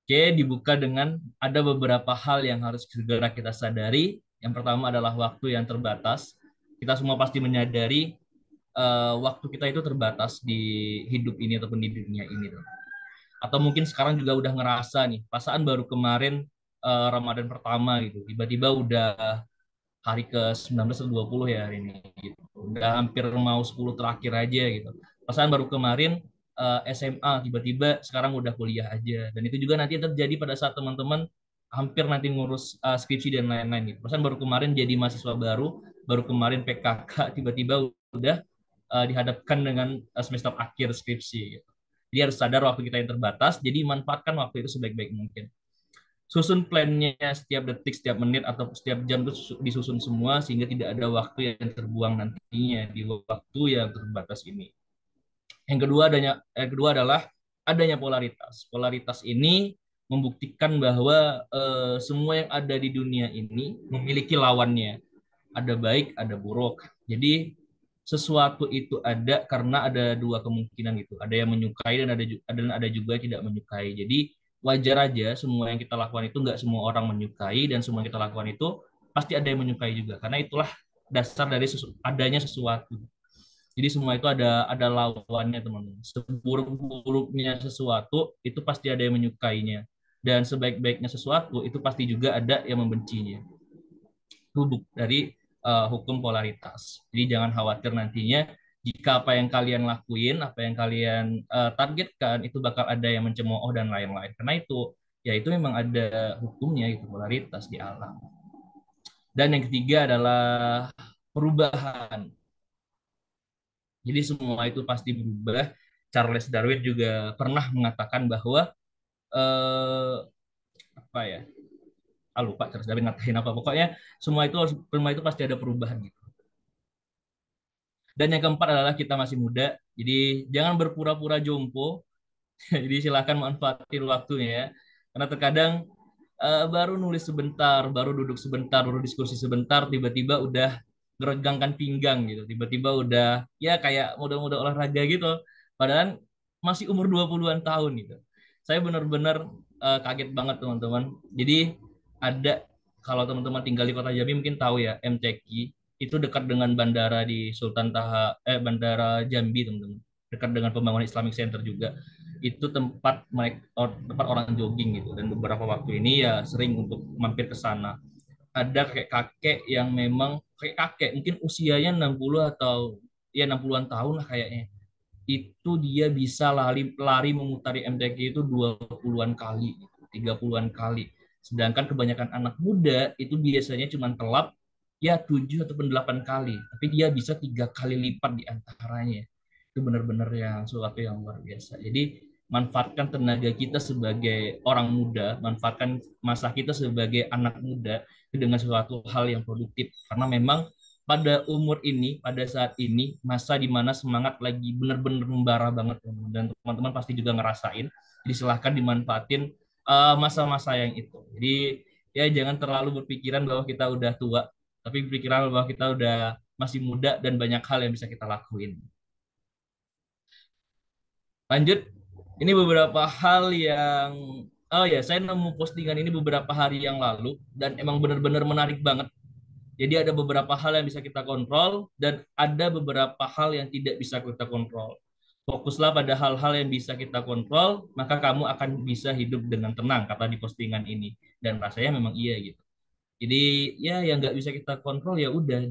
Oke, dibuka dengan ada beberapa hal yang harus segera kita sadari. Yang pertama adalah waktu yang terbatas. Kita semua pasti menyadari waktu kita itu terbatas di hidup ini ataupun di dunia ini. Atau mungkin sekarang juga udah ngerasa nih, perasaan baru kemarin Ramadan pertama gitu. Tiba-tiba udah hari ke-19 atau 20 ya hari ini gitu. Udah hampir mau 10 terakhir aja gitu. Perasaan baru kemarin SMA, tiba-tiba sekarang udah kuliah aja. Dan itu juga nanti terjadi pada saat teman-teman hampir nanti ngurus skripsi dan lain-lain gitu. Pesan baru kemarin jadi mahasiswa baru kemarin PKK, tiba-tiba udah dihadapkan dengan semester akhir skripsi gitu. Jadi harus sadar waktu kita yang terbatas, jadi manfaatkan waktu itu sebaik-baik mungkin. Susun plannya setiap detik, setiap menit, atau setiap jam itu disusun semua sehingga tidak ada waktu yang terbuang nantinya di waktu yang terbatas ini. Yang kedua adalah adanya polaritas. Polaritas ini membuktikan bahwa semua yang ada di dunia ini memiliki lawannya. Ada baik, ada buruk. Jadi sesuatu itu ada karena ada dua kemungkinan gitu. Ada yang menyukai dan ada juga yang tidak menyukai. Jadi wajar aja semua yang kita lakukan itu nggak semua orang menyukai dan semua yang kita lakukan itu pasti ada yang menyukai juga. Karena itulah dasar dari adanya sesuatu. Jadi semua itu ada lawannya teman-teman. Seburuk-buruknya sesuatu itu pasti ada yang menyukainya. Dan sebaik-baiknya sesuatu itu pasti juga ada yang membencinya. Itu dari hukum polaritas. Jadi jangan khawatir nantinya jika apa yang kalian lakuin, apa yang kalian targetkan itu bakal ada yang mencemooh dan lain-lain. Karena itu ya itu memang ada hukumnya itu polaritas di alam. Dan yang ketiga adalah perubahan. Jadi semua itu pasti berubah. Charles Darwin juga pernah mengatakan bahwa apa ya? Lupa Charles Darwin ngatain apa. Pokoknya semua itu pasti ada perubahan gitu. Dan yang keempat adalah kita masih muda. Jadi jangan berpura-pura jompo. Jadi silakan manfaatin waktunya ya. Karena terkadang baru nulis sebentar, baru duduk sebentar, baru diskusi sebentar, tiba-tiba udah meregangkan pinggang gitu. Tiba-tiba udah ya kayak muda-muda olahraga gitu. Padahal masih umur 20-an tahun gitu. Saya benar-benar kaget banget teman-teman. Jadi ada kalau teman-teman tinggal di Kota Jambi mungkin tahu ya MTQ itu dekat dengan bandara di Bandara Jambi teman-teman. Dekat dengan pembangunan Islamic Center juga itu tempat orang jogging gitu dan beberapa waktu ini ya sering untuk mampir ke sana. Ada kakek-kakek yang memang kayak kakek mungkin usianya 60 atau ya 60-an tahun lah kayaknya. Itu dia bisa lari memutari MTQ itu 20-an kali, 30-an kali. Sedangkan kebanyakan anak muda itu biasanya cuma telap ya 7 ataupun 8 kali, tapi dia bisa 3 kali lipat di antaranya. Itu benar-benar yang sesuatu yang luar biasa. Jadi manfaatkan tenaga kita sebagai orang muda, manfaatkan masa kita sebagai anak muda dengan sesuatu hal yang produktif. Karena memang pada umur ini, pada saat ini, masa di mana semangat lagi benar-benar membara banget. Dan teman-teman pasti juga ngerasain. Jadi silahkan dimanfaatin masa-masa yang itu. Jadi ya jangan terlalu berpikiran bahwa kita udah tua, tapi berpikiran bahwa kita udah masih muda dan banyak hal yang bisa kita lakuin. Lanjut, ini beberapa hal yang saya nemu postingan ini beberapa hari yang lalu dan emang benar-benar menarik banget. Jadi ada beberapa hal yang bisa kita kontrol dan ada beberapa hal yang tidak bisa kita kontrol. Fokuslah pada hal-hal yang bisa kita kontrol, maka kamu akan bisa hidup dengan tenang, kata di postingan ini. Dan rasanya memang iya gitu. Jadi ya yang nggak bisa kita kontrol ya udah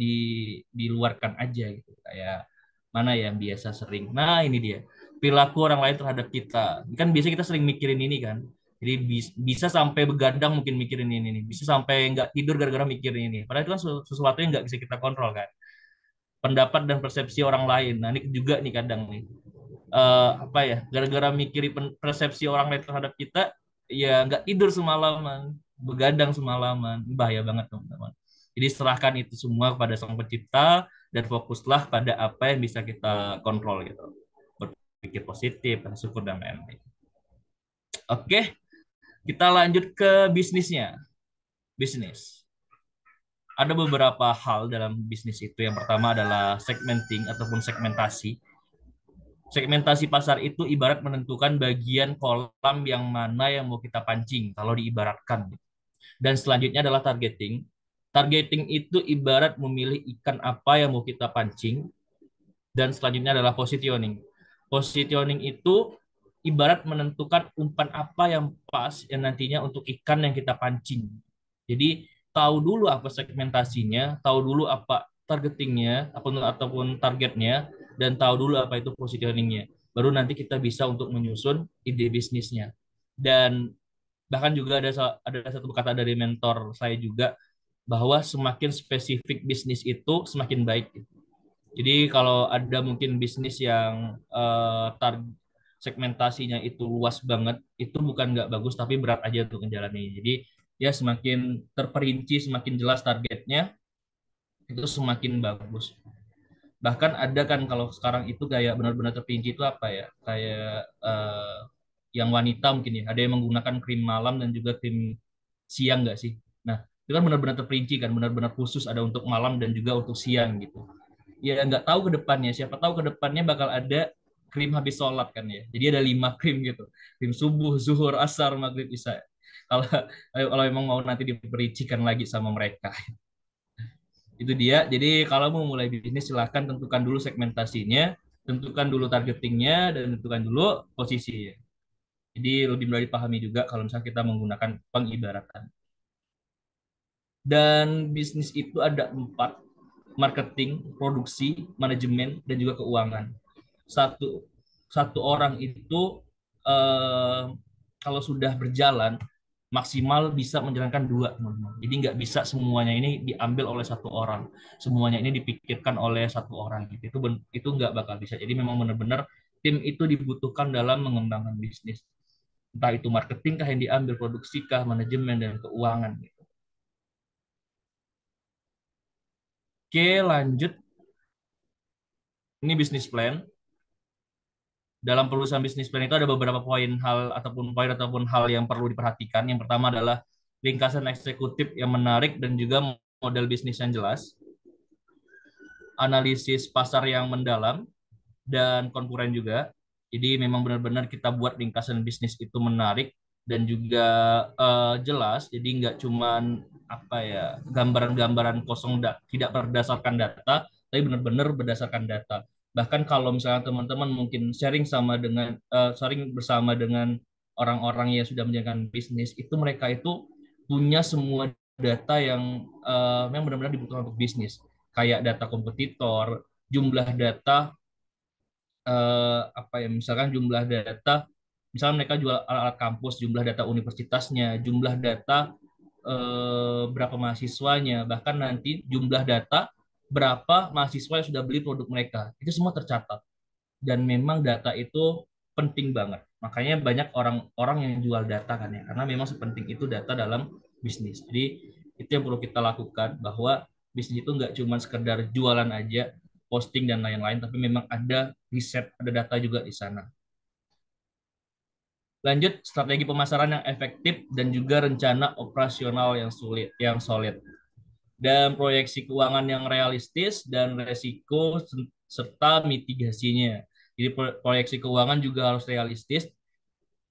diluarkan aja gitu. Kayak mana yang biasa sering. Nah ini dia perilaku orang lain terhadap kita. Kan biasa kita sering mikirin ini kan. Jadi bisa sampai begadang mungkin mikirin ini nih. Bisa sampai nggak tidur gara-gara mikirin ini. Padahal itu kan sesuatu yang nggak bisa kita kontrol kan. Pendapat dan persepsi orang lain. Nah ini juga nih kadang nih. Apa ya? Gara-gara mikirin persepsi orang lain terhadap kita, ya nggak tidur semalaman, begadang semalaman. Bahaya banget teman-teman. Jadi serahkan itu semua kepada Sang Pencipta dan fokuslah pada apa yang bisa kita kontrol gitu. Berpikir positif, bersyukur dan lain-lain. Oke, kita lanjut ke bisnisnya. Bisnis. Ada beberapa hal dalam bisnis itu. Yang pertama adalah segmenting ataupun segmentasi. Segmentasi pasar itu ibarat menentukan bagian kolam yang mana yang mau kita pancing kalau diibaratkan. Dan selanjutnya adalah targeting. Targeting itu ibarat memilih ikan apa yang mau kita pancing. Dan selanjutnya adalah positioning. Positioning itu ibarat menentukan umpan apa yang pas yang nantinya untuk ikan yang kita pancing. Jadi tahu dulu apa segmentasinya, tahu dulu apa targetingnya ataupun targetnya, dan tahu dulu apa itu positioningnya. Baru nanti kita bisa untuk menyusun ide bisnisnya. Dan Bahkan juga ada satu kata dari mentor saya juga bahwa semakin spesifik bisnis itu semakin baik. Jadi kalau ada mungkin bisnis yang segmentasinya itu luas banget, itu bukan nggak bagus tapi berat aja untuk menjalani. Jadi ya semakin terperinci, semakin jelas targetnya, itu semakin bagus. Bahkan ada kan kalau sekarang itu kayak benar-benar terperinci itu apa ya? Kayak yang wanita mungkin ya, ada yang menggunakan krim malam dan juga krim siang nggak sih? Nah, itu kan benar-benar terperinci kan, benar-benar khusus ada untuk malam dan juga untuk siang gitu. Ya nggak tahu ke depannya, siapa tahu ke depannya bakal ada krim habis sholat kan ya. Jadi ada 5 krim gitu, krim subuh, zuhur, asar, maghrib, isya. Kalau kalau emang mau nanti diperincikan lagi sama mereka. Itu dia. Jadi kalau mau mulai bisnis silahkan tentukan dulu segmentasinya, tentukan dulu targetingnya, dan tentukan dulu posisinya. Jadi lebih mudah dipahami juga kalau misalnya kita menggunakan pengibaratan. Dan bisnis itu ada 4, marketing, produksi, manajemen, dan juga keuangan. Satu satu orang itu eh, kalau sudah berjalan maksimal bisa menjalankan 2, teman-teman. Jadi nggak bisa semuanya ini diambil oleh satu orang, semuanya ini dipikirkan oleh satu orang. Gitu. Itu nggak bakal bisa. Jadi memang benar-benar tim itu dibutuhkan dalam mengembangkan bisnis. Entah itu marketing kah yang diambil, produksi kah, manajemen dan keuangan. Gitu. Oke, lanjut. Ini bisnis plan. Dalam perusahaan bisnis plan itu ada beberapa poin ataupun hal yang perlu diperhatikan. Yang pertama adalah ringkasan eksekutif yang menarik dan juga model bisnis yang jelas, analisis pasar yang mendalam dan konkuren juga. Jadi memang benar-benar kita buat ringkasan bisnis itu menarik dan juga jelas. Jadi nggak cuman apa ya gambaran-gambaran kosong tidak berdasarkan data, tapi benar-benar berdasarkan data. Bahkan kalau misalnya teman-teman mungkin sharing bersama dengan orang-orang yang sudah menjalankan bisnis, itu mereka itu punya semua data yang benar-benar dibutuhkan untuk bisnis, kayak data kompetitor, jumlah data apa ya misalkan jumlah data, misalnya mereka jual alat-alat kampus, jumlah data universitasnya, jumlah data berapa mahasiswanya, bahkan nanti jumlah data berapa mahasiswa yang sudah beli produk mereka, itu semua tercatat. Dan memang data itu penting banget, makanya banyak orang-orang yang jual data kan ya, karena memang sepenting itu data dalam bisnis. Jadi itu yang perlu kita lakukan, bahwa bisnis itu nggak cuma sekedar jualan aja, posting dan lain-lain, tapi memang ada riset, ada data juga di sana. Lanjut, strategi pemasaran yang efektif dan juga rencana operasional yang solid. Dan proyeksi keuangan yang realistis dan resiko serta mitigasinya. Jadi proyeksi keuangan juga harus realistis.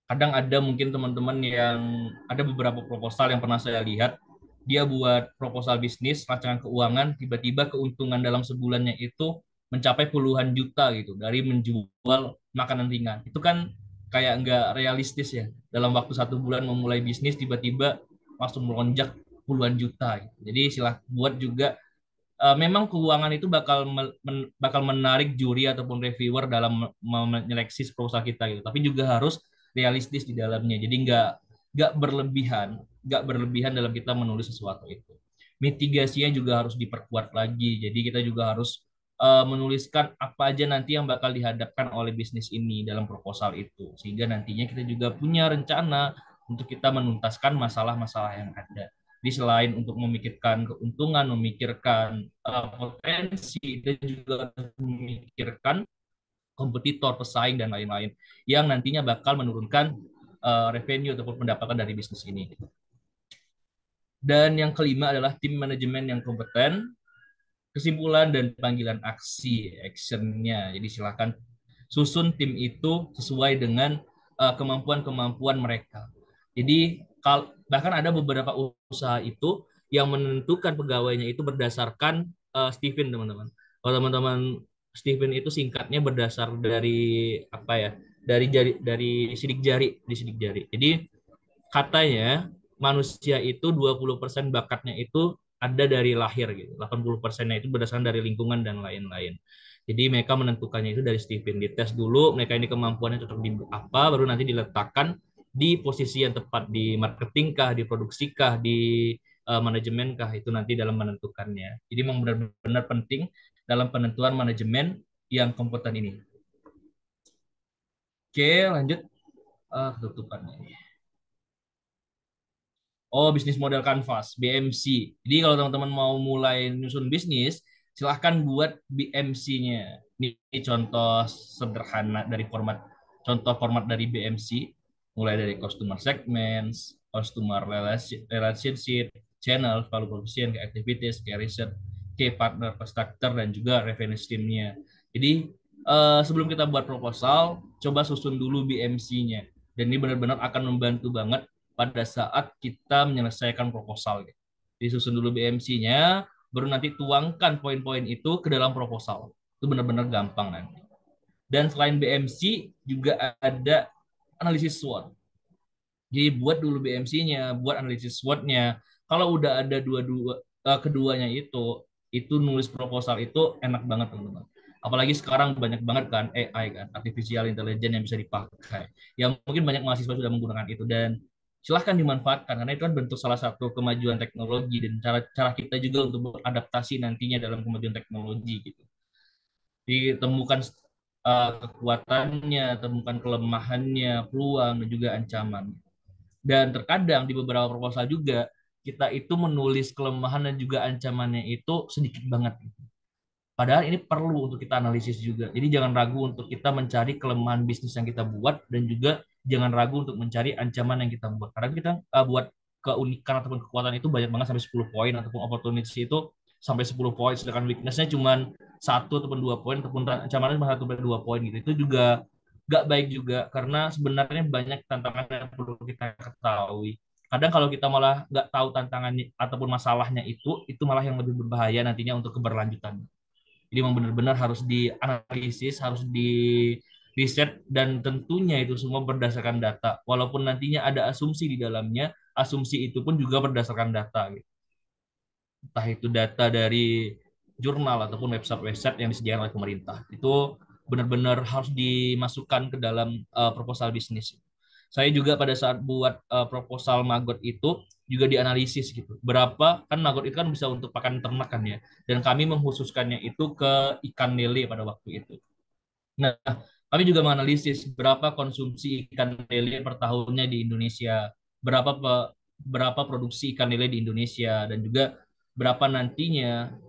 Kadang ada mungkin teman-teman yang ada beberapa proposal yang pernah saya lihat, dia buat proposal bisnis, rancangan keuangan, tiba-tiba keuntungan dalam sebulannya itu mencapai puluhan juta gitu dari menjual makanan ringan. Itu kan kayak nggak realistis ya. Dalam waktu 1 bulan memulai bisnis tiba-tiba langsung melonjak puluhan juta. Gitu. Jadi silah buat juga memang keuangan itu bakal menarik juri ataupun reviewer dalam menyeleksi proposal kita gitu. Tapi juga harus realistis di dalamnya. Jadi nggak berlebihan dalam kita menulis sesuatu itu. Mitigasinya juga harus diperkuat lagi. Jadi kita juga harus menuliskan apa aja nanti yang bakal dihadapkan oleh bisnis ini dalam proposal itu. Sehingga nantinya kita juga punya rencana untuk kita menuntaskan masalah-masalah yang ada. Jadi selain untuk memikirkan keuntungan, memikirkan potensi, dan juga memikirkan kompetitor, pesaing, dan lain-lain yang nantinya bakal menurunkan revenue ataupun pendapatan dari bisnis ini. Dan yang kelima adalah tim manajemen yang kompeten, kesimpulan dan panggilan actionnya. Jadi silakan susun tim itu sesuai dengan kemampuan-kemampuan mereka. Jadi bahkan ada beberapa usaha itu yang menentukan pegawainya itu berdasarkan Steven, teman-teman. Kalau teman-teman, Steven itu singkatnya berdasar dari apa ya? Dari sidik jari, di sidik jari. Jadi katanya manusia itu 20% bakatnya itu ada dari lahir gitu. 80%-nya itu berdasarkan dari lingkungan dan lain-lain. Jadi mereka menentukannya itu dari Steven. Dites dulu mereka ini kemampuannya cocok di apa, baru nanti diletakkan di posisi yang tepat, di marketing kah, di produksi kah, di manajemen kah, itu nanti dalam menentukannya. Jadi memang benar-benar penting dalam penentuan manajemen yang kompeten ini. Oke, lanjut ketutupannya. Oh, bisnis model kanvas, BMC. Jadi kalau teman-teman mau mulai nyusun bisnis, silahkan buat BMC-nya. Ini contoh sederhana dari contoh format dari BMC, mulai dari customer segments, customer relationship, channel, value proposition, key activities, key research, key partner, structure, dan juga revenue stream-nya. Jadi sebelum kita buat proposal, coba susun dulu BMC-nya. Dan ini benar-benar akan membantu banget pada saat kita menyelesaikan proposal. Disusun dulu BMC-nya, baru nanti tuangkan poin-poin itu ke dalam proposal. Itu benar-benar gampang nanti. Dan selain BMC, juga ada analisis SWOT. Jadi buat dulu BMC-nya, buat analisis SWOT-nya. Kalau udah ada keduanya itu nulis proposal itu enak banget, teman-teman. Apalagi sekarang banyak banget kan AI kan, artificial intelligence yang bisa dipakai. Yang mungkin banyak mahasiswa sudah menggunakan itu dan silahkan dimanfaatkan karena itu kan bentuk salah satu kemajuan teknologi dan cara kita juga untuk beradaptasi nantinya dalam kemajuan teknologi gitu. Ditemukan kekuatannya, temukan kelemahannya, peluang dan juga ancaman. Dan terkadang di beberapa proposal juga kita itu menulis kelemahan dan juga ancamannya itu sedikit banget. Padahal ini perlu untuk kita analisis juga. Jadi jangan ragu untuk kita mencari kelemahan bisnis yang kita buat dan juga jangan ragu untuk mencari ancaman yang kita buat. Karena kita buat keunikan ataupun kekuatan itu banyak banget sampai 10 poin ataupun opportunity itu sampai 10 poin sedangkan weakness-nya cuma 1 ataupun 2 poin ataupun ancamannya cuma 1 sampai 2 poin gitu. Itu juga gak baik juga karena sebenarnya banyak tantangan yang perlu kita ketahui. Kadang kalau kita malah nggak tahu tantangannya ataupun masalahnya itu malah yang lebih berbahaya nantinya untuk keberlanjutan. Jadi memang benar-benar harus dianalisis, harus di riset dan tentunya itu semua berdasarkan data. Walaupun nantinya ada asumsi di dalamnya, asumsi itu pun juga berdasarkan data. Gitu. Entah itu data dari jurnal ataupun website-website yang disediakan oleh pemerintah. Itu benar-benar harus dimasukkan ke dalam proposal bisnis. Saya juga pada saat buat proposal Magot itu juga dianalisis gitu. Berapa kan Magot itu kan bisa untuk pakan ternak kan ya. Dan kami mengkhususkannya itu ke ikan lele pada waktu itu. Nah, kami juga menganalisis berapa konsumsi ikan lele per tahunnya di Indonesia, berapa produksi ikan lele di Indonesia, dan juga berapa nantinya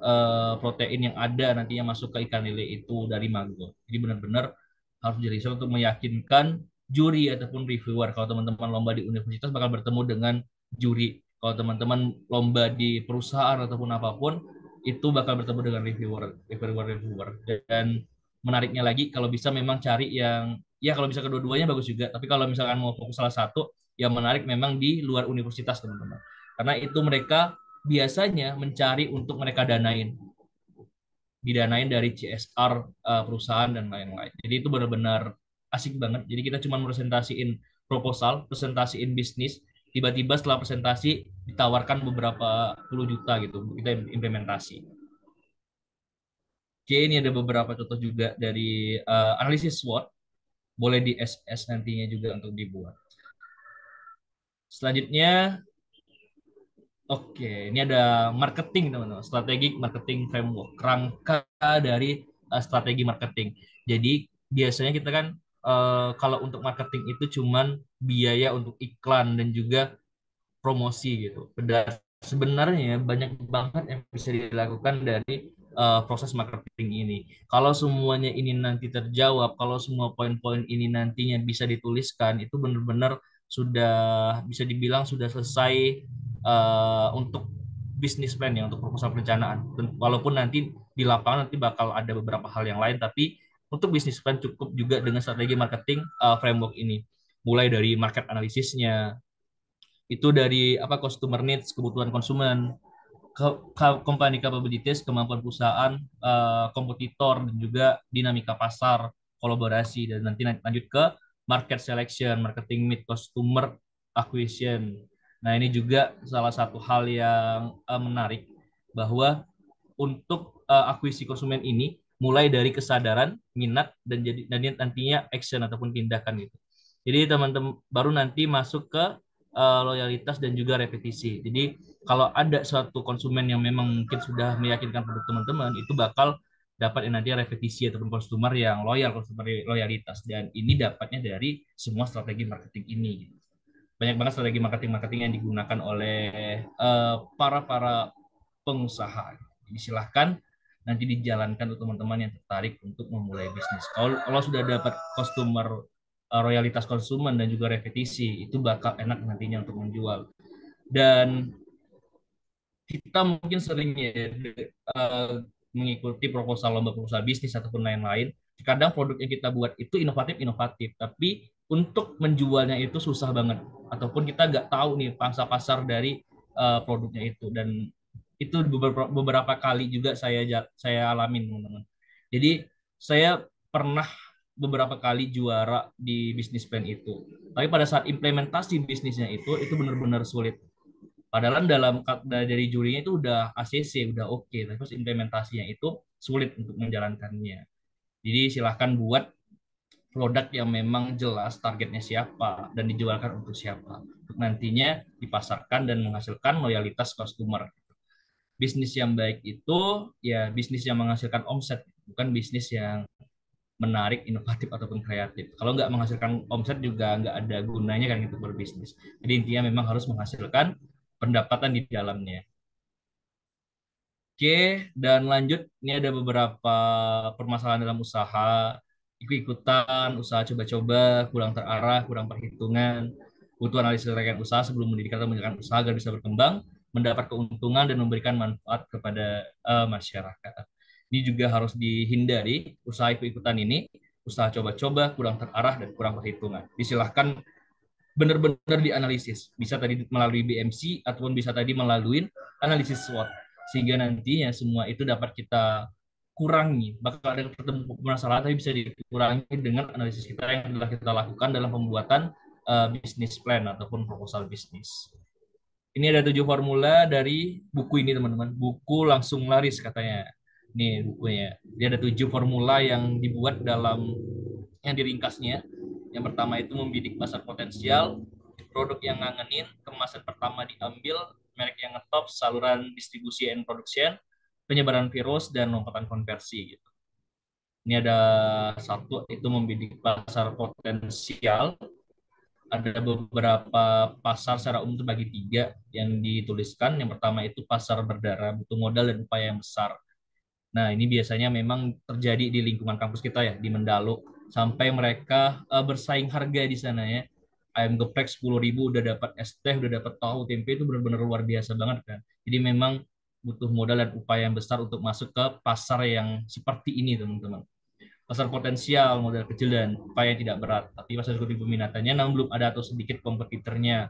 protein yang ada nantinya masuk ke ikan lele itu dari Magot. Jadi benar-benar harus diriset untuk meyakinkan juri ataupun reviewer. Kalau teman-teman lomba di universitas bakal bertemu dengan juri. Kalau teman-teman lomba di perusahaan ataupun apapun, itu bakal bertemu dengan reviewer. Dan menariknya lagi kalau bisa memang cari yang ya kalau bisa kedua-duanya bagus juga tapi kalau misalkan mau fokus salah satu yang menarik memang di luar universitas teman-teman karena itu mereka biasanya mencari untuk mereka didanain dari CSR perusahaan dan lain-lain jadi itu benar-benar asik banget jadi kita cuma presentasiin proposal presentasiin bisnis tiba-tiba setelah presentasi ditawarkan beberapa puluh juta gitu kita implementasi. Oke, ini ada beberapa contoh juga dari analisis SWOT. Boleh di SS nantinya juga untuk dibuat. Selanjutnya, oke, ini ada marketing teman-teman. Strategic marketing framework. Rangka dari strategi marketing. Jadi biasanya kita kan kalau untuk marketing itu cuman biaya untuk iklan dan juga promosi gitu. Sebenarnya banyak banget yang bisa dilakukan dari proses marketing ini. Kalau semuanya ini nanti terjawab, kalau semua poin-poin ini nantinya bisa dituliskan, itu benar-benar sudah bisa dibilang sudah selesai untuk bisnis plan ya, untuk proposal perencanaan. Walaupun nanti di lapangan nanti bakal ada beberapa hal yang lain, tapi untuk bisnis plan cukup juga dengan strategi marketing framework ini. Mulai dari market analisisnya, itu dari apa customer needs kebutuhan konsumen company capabilities kemampuan perusahaan kompetitor dan juga dinamika pasar kolaborasi dan nanti lanjut ke market selection marketing meet customer acquisition. Nah ini juga salah satu hal yang menarik bahwa untuk akuisisi konsumen ini mulai dari kesadaran minat dan jadi nantinya action ataupun tindakan gitu. Jadi teman-teman baru nanti masuk ke loyalitas dan juga repetisi. Jadi kalau ada suatu konsumen yang memang mungkin sudah meyakinkan produk teman-teman, itu bakal dapat nanti repetisi ataupun konsumer yang loyal, konsumer loyalitas. Dan ini dapatnya dari semua strategi marketing ini. Banyak banget strategi marketing-marketing yang digunakan oleh para pengusaha. Jadi silahkan nanti dijalankan untuk teman-teman yang tertarik untuk memulai bisnis. Kalau sudah dapat customer royalitas konsumen dan juga repetisi, itu bakal enak nantinya untuk menjual. Dan kita mungkin sering ya mengikuti proposal lomba pengusaha bisnis ataupun lain-lain. Kadang produk yang kita buat itu inovatif, tapi untuk menjualnya itu susah banget. Ataupun kita nggak tahu nih pangsa pasar dari produknya itu. Dan itu beberapa kali juga saya alamin, teman-teman. Jadi saya pernah beberapa kali juara di bisnis plan itu. Tapi pada saat implementasi bisnisnya itu benar-benar sulit. Padahal dalam dari jurinya itu udah ACC, udah oke, tapi pas implementasinya itu sulit untuk menjalankannya. Jadi silahkan buat produk yang memang jelas targetnya siapa dan dijualkan untuk siapa. Untuk nantinya dipasarkan dan menghasilkan loyalitas customer. Bisnis yang baik itu ya bisnis yang menghasilkan omset, bukan bisnis yang menarik, inovatif ataupun kreatif. Kalau nggak menghasilkan omset juga nggak ada gunanya kan itu berbisnis. Jadi intinya memang harus menghasilkan pendapatan di dalamnya. Oke, dan lanjut, ini ada beberapa permasalahan dalam usaha, ikut-ikutan, usaha coba-coba, kurang terarah, kurang perhitungan, butuh analisis rekan usaha sebelum mendirikan atau menjalankan usaha agar bisa berkembang, mendapat keuntungan dan memberikan manfaat kepada masyarakat. Ini juga harus dihindari, usaha ikut-ikutan ini, usaha coba-coba, kurang terarah, dan kurang perhitungan. Disilahkan benar-benar dianalisis. Bisa tadi melalui BMC ataupun bisa tadi melalui analisis SWOT. Sehingga nantinya semua itu dapat kita kurangi. Bakal ada ketemu masalah tapi bisa dikurangi dengan analisis kita yang telah kita lakukan dalam pembuatan bisnis plan ataupun proposal bisnis. Ini ada 7 formula dari buku ini teman-teman. Buku langsung laris katanya. Nih bukunya. Dia ada 7 formula yang dibuat dalam yang diringkasnya. Yang pertama itu membidik pasar potensial, produk yang ngangenin, kemasan pertama diambil, merek yang ngetop, saluran distribusi and production, penyebaran virus, dan lompatan konversi. Gitu. Ini ada satu, itu membidik pasar potensial. Ada beberapa pasar secara umum terbagi 3 yang dituliskan. Yang pertama itu pasar berdarah, butuh modal dan upaya yang besar. Nah, ini biasanya memang terjadi di lingkungan kampus kita ya, di Mendalo. Sampai mereka bersaing harga di sana ya. Ayam geprek 10.000 udah dapat es teh, udah dapat tahu tempe, itu benar-benar luar biasa banget kan. Jadi memang butuh modal dan upaya yang besar untuk masuk ke pasar yang seperti ini, teman-teman. Pasar potensial, modal kecil dan upaya yang tidak berat. Tapi pasar seperti peminatannya, namun belum ada atau sedikit kompetitornya.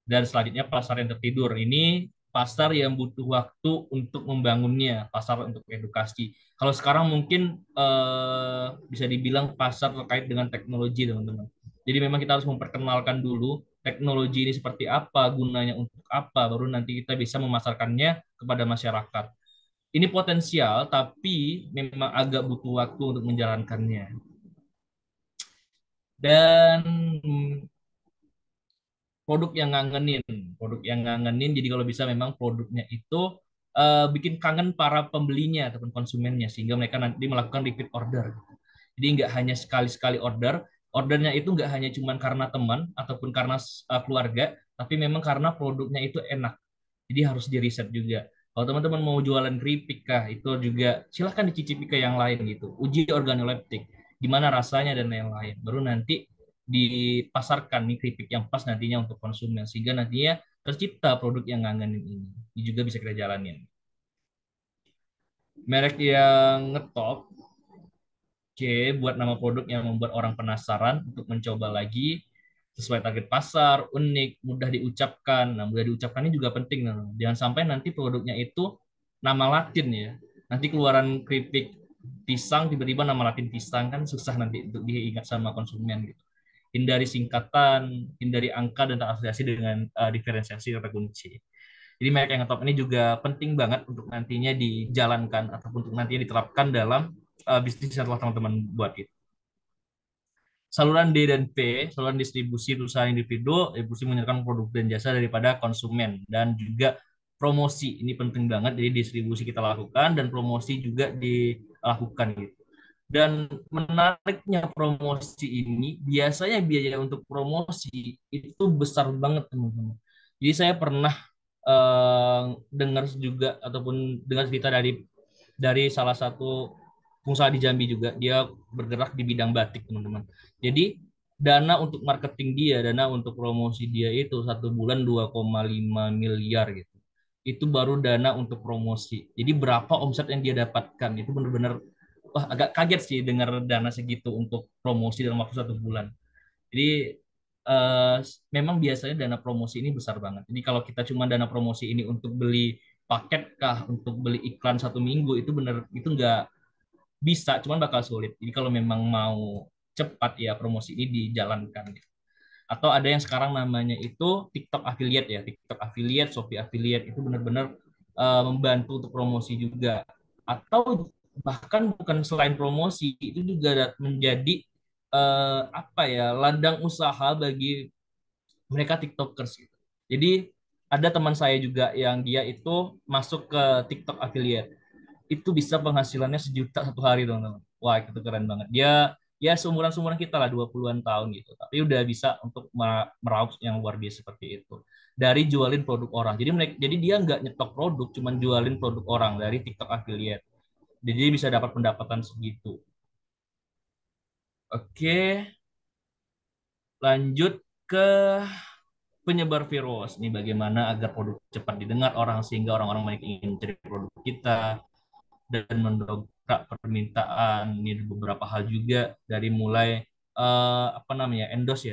Dan selanjutnya pasar yang tertidur. Ini pasar yang butuh waktu untuk membangunnya, pasar untuk edukasi. Kalau sekarang mungkin bisa dibilang pasar terkait dengan teknologi, teman-teman. Jadi memang kita harus memperkenalkan dulu teknologi ini seperti apa, gunanya untuk apa, baru nanti kita bisa memasarkannya kepada masyarakat. Ini potensial, tapi memang agak butuh waktu untuk menjalankannya. Dan produk yang ngangenin. Jadi kalau bisa memang produknya itu bikin kangen para pembelinya ataupun konsumennya sehingga mereka nanti melakukan repeat order. Jadi nggak hanya sekali-sekali ordernya itu nggak hanya cuma karena teman ataupun karena keluarga, tapi memang karena produknya itu enak. Jadi harus di riset juga. Kalau teman-teman mau jualan keripik kah, itu juga silahkan dicicipi ke yang lain gitu. Uji organoleptik, gimana rasanya dan lain-lain. Baru nanti dipasarkan nih keripik yang pas nantinya untuk konsumen sehingga nantinya tercipta produk yang ngangenin ini. Ini juga bisa kita jalanin. Merek yang ngetop, C, buat nama produk yang membuat orang penasaran untuk mencoba lagi sesuai target pasar, unik, mudah diucapkan. Nah, mudah diucapkan ini juga penting. Nah, jangan sampai nanti produknya itu nama Latin ya. Nanti keluaran keripik pisang tiba-tiba nama Latin pisang kan susah nanti untuk diingat sama konsumen gitu. Hindari singkatan, hindari angka dan terasosiasi dengan diferensiasi kata kunci. Jadi merek yang ngetop ini juga penting banget untuk nantinya dijalankan ataupun untuk nantinya diterapkan dalam bisnis yang telah teman-teman buat itu. Saluran D dan P, saluran distribusi perusahaan individu, distribusi menyerahkan produk dan jasa daripada konsumen, dan juga promosi. Ini penting banget, jadi distribusi kita lakukan dan promosi juga dilakukan gitu. Dan menariknya promosi ini, biasanya biaya untuk promosi itu besar banget teman-teman. Jadi saya pernah dengar juga ataupun dengar cerita dari salah satu pengusaha di Jambi juga, dia bergerak di bidang batik teman-teman. Jadi dana untuk marketing dia, dana untuk promosi dia itu satu bulan 2,5 miliar gitu. Itu baru dana untuk promosi. Jadi berapa omset yang dia dapatkan itu benar-benar wah agak kaget sih dengar dana segitu untuk promosi dalam waktu satu bulan. Jadi eh, memang biasanya dana promosi ini besar banget. Jadi kalau kita cuma dana promosi ini untuk beli paket kah, untuk beli iklan satu minggu itu benar itu nggak bisa, cuman bakal sulit. Jadi kalau memang mau cepat ya promosi ini dijalankan. Atau ada yang sekarang namanya itu TikTok affiliate ya, TikTok affiliate, Shopee affiliate itu benar-benar membantu untuk promosi juga. Atau bahkan bukan selain promosi itu juga menjadi apa ya ladang usaha bagi mereka TikTokers gitu. Jadi ada teman saya juga yang dia itu masuk ke TikTok affiliate itu bisa penghasilannya 1 juta satu hari teman-teman. Wah itu keren banget. Dia ya seumuran-seumuran kita lah 20-an tahun gitu. Tapi udah bisa untuk meraup yang luar biasa seperti itu. Dari jualin produk orang. Jadi dia nggak nyetok produk, cuman jualin produk orang dari TikTok affiliate. Jadi dia bisa dapat pendapatan segitu. Oke, lanjut ke penyebar virus. Ini bagaimana agar produk cepat didengar orang sehingga orang-orang banyak ingin mencari produk kita dan mendongkrak permintaan. Ini beberapa hal juga dari mulai apa namanya endorse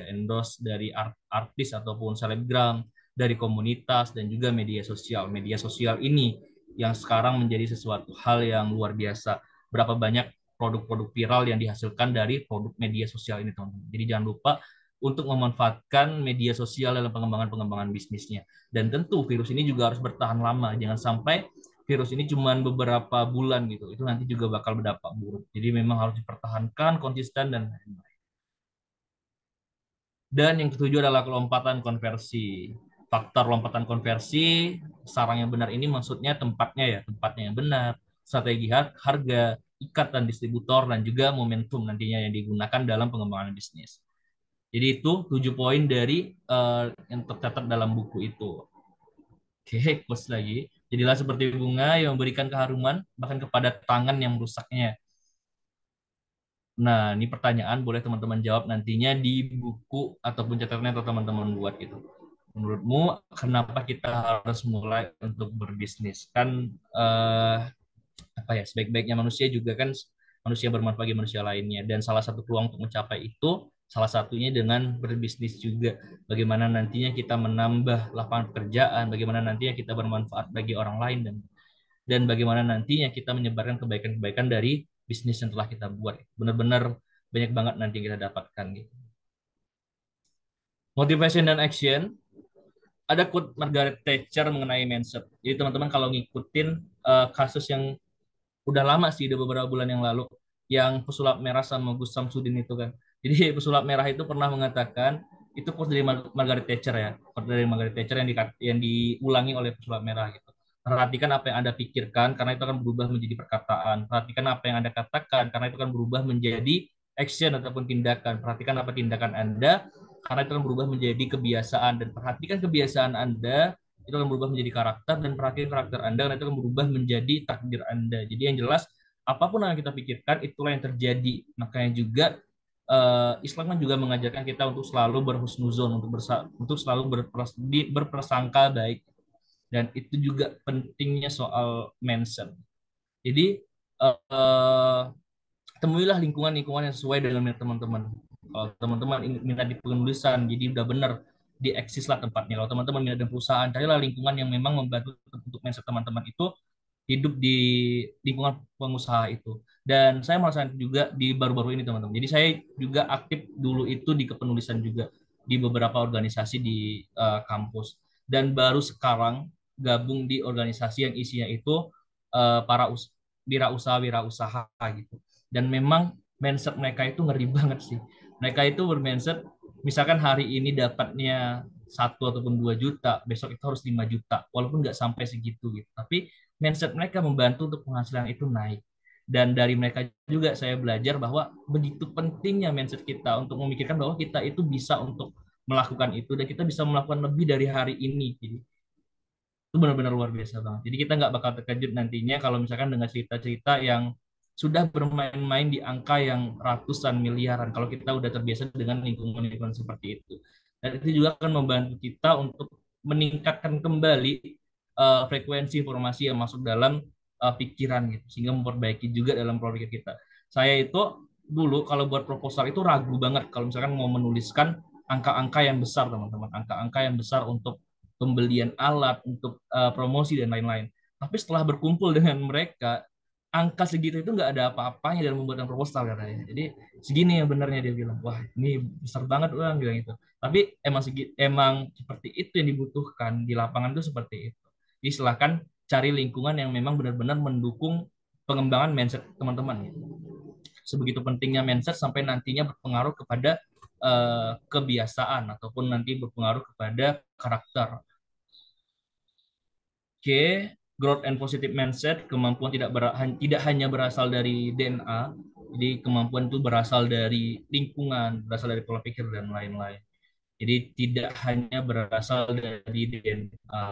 dari artis ataupun selebgram, dari komunitas dan juga media sosial. Media sosial ini yang sekarang menjadi sesuatu hal yang luar biasa. Berapa banyak produk-produk viral yang dihasilkan dari produk media sosial ini teman-teman. Jadi jangan lupa untuk memanfaatkan media sosial dalam pengembangan bisnisnya. Dan tentu virus ini juga harus bertahan lama. Jangan sampai virus ini cuma beberapa bulan gitu, itu nanti juga bakal berdampak buruk. Jadi memang harus dipertahankan konsisten dan lain-lain. Dan yang ketujuh adalah kelompatan konversi. Faktor lompatan konversi, sarang yang benar ini maksudnya tempatnya yang benar, strategi harga, ikatan distributor, dan juga momentum nantinya yang digunakan dalam pengembangan bisnis. Jadi itu 7 poin dari yang tercatat dalam buku itu. Oke, quotes lagi. Jadilah seperti bunga yang memberikan keharuman bahkan kepada tangan yang merusaknya. Nah, ini pertanyaan boleh teman-teman jawab nantinya di buku ataupun catatan atau teman-teman buat gitu. Menurutmu kenapa kita harus mulai untuk berbisnis? Kan apa ya sebaik-baiknya manusia juga kan manusia bermanfaat bagi manusia lainnya dan salah satu peluang untuk mencapai itu salah satunya dengan berbisnis juga bagaimana nantinya kita menambah lapangan pekerjaan bagaimana nantinya kita bermanfaat bagi orang lain dan bagaimana nantinya kita menyebarkan kebaikan-kebaikan dari bisnis yang telah kita buat benar-benar banyak banget nanti yang kita dapatkan gitu. Motivation dan action ada quote Margaret Thatcher mengenai mindset. Jadi teman-teman kalau ngikutin kasus yang udah lama sih, udah beberapa bulan yang lalu, yang pesulap merah sama Gus Samsudin itu kan. Jadi pesulap merah itu pernah mengatakan, itu quote dari Margaret Thatcher ya, quote dari Margaret Thatcher yang diulangi oleh pesulap merah gitu. Perhatikan apa yang Anda pikirkan, karena itu akan berubah menjadi perkataan. Perhatikan apa yang Anda katakan, karena itu akan berubah menjadi action ataupun tindakan. Perhatikan apa tindakan Anda, karena itu akan berubah menjadi kebiasaan. Dan perhatikan kebiasaan Anda, itu akan berubah menjadi karakter dan perhatian karakter Anda karena itu akan berubah menjadi takdir Anda. Jadi yang jelas apapun yang kita pikirkan itulah yang terjadi. Makanya juga Islam kan juga mengajarkan kita untuk selalu berhusnuzon, untuk selalu berprasangka baik. Dan itu juga pentingnya soal mindset. Jadi temuilah lingkungan-lingkungan yang sesuai dengan minat teman-teman. Kalau teman-teman minat di penulisan, jadi udah benar di eksis lah tempatnya. Kalau teman-teman minat di perusahaan, carilah lingkungan yang memang membantu untuk mindset teman-teman itu hidup di lingkungan pengusaha itu. Dan saya merasakan juga di baru-baru ini teman-teman. Jadi saya juga aktif dulu itu di kepenulisan juga di beberapa organisasi di kampus. Dan baru sekarang gabung di organisasi yang isinya itu para wirausaha gitu dan memang mindset mereka itu ngeri banget sih. Mereka itu bermindset, misalkan hari ini dapatnya 1 ataupun 2 juta, besok itu harus 5 juta, walaupun nggak sampai segitu gitu. Tapi mindset mereka membantu untuk penghasilan itu naik. Dan dari mereka juga saya belajar bahwa begitu pentingnya mindset kita untuk memikirkan bahwa kita itu bisa untuk melakukan itu dan kita bisa melakukan lebih dari hari ini. Jadi itu benar-benar luar biasa banget. Jadi kita nggak bakal terkejut nantinya kalau misalkan dengan cerita-cerita yang sudah bermain-main di angka yang ratusan miliaran. Kalau kita udah terbiasa dengan lingkungan-lingkungan seperti itu. Dan itu juga akan membantu kita untuk meningkatkan kembali frekuensi informasi yang masuk dalam pikiran gitu. Sehingga memperbaiki juga dalam pola pikir kita. Saya itu dulu kalau buat proposal itu ragu banget kalau misalkan mau menuliskan angka-angka yang besar teman-teman. Angka-angka yang besar untuk pembelian alat, untuk promosi dan lain-lain. Tapi setelah berkumpul dengan mereka, angka segitu itu nggak ada apa-apanya dalam pembuatan proposal katanya. Jadi segini yang benarnya dia bilang, wah ini besar banget uang bilang itu. Tapi emang seperti itu yang dibutuhkan di lapangan itu seperti itu. Jadi silahkan cari lingkungan yang memang benar-benar mendukung pengembangan mindset teman-teman. Gitu. Sebegitu pentingnya mindset sampai nantinya berpengaruh kepada kebiasaan ataupun nanti berpengaruh kepada karakter. Oke, growth and positive mindset, kemampuan tidak hanya berasal dari DNA, jadi kemampuan itu berasal dari lingkungan, berasal dari pola pikir dan lain-lain. Jadi tidak hanya berasal dari DNA.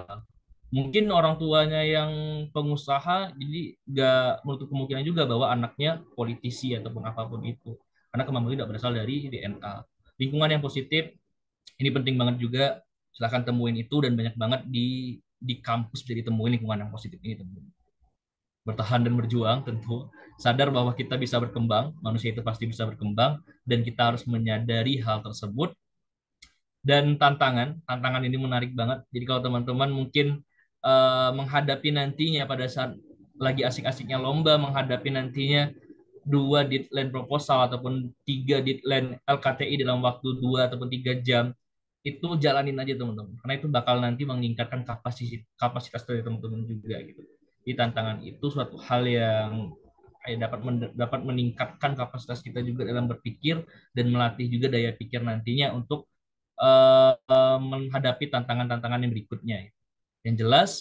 Mungkin orang tuanya yang pengusaha, jadi nggak menutup kemungkinan juga bahwa anaknya politisi ataupun apapun itu. Karena kemampuan tidak berasal dari DNA. Lingkungan yang positif, ini penting banget juga. Silahkan temuin itu dan banyak banget di kampus jadi temuin lingkungan yang positif ini teman-teman. Bertahan dan berjuang tentu, sadar bahwa kita bisa berkembang, manusia itu pasti bisa berkembang dan kita harus menyadari hal tersebut. Dan tantangan ini menarik banget. Jadi kalau teman-teman mungkin menghadapi nantinya pada saat lagi asik-asiknya lomba, menghadapi nantinya 2 deadline proposal ataupun 3 deadline LKTI dalam waktu 2 ataupun 3 jam, itu jalanin aja teman-teman. Karena itu bakal nanti meningkatkan kapasitas dari teman-teman juga gitu. Di tantangan itu suatu hal yang dapat meningkatkan kapasitas kita juga dalam berpikir dan melatih juga daya pikir nantinya untuk menghadapi tantangan-tantangan yang berikutnya. Yang jelas,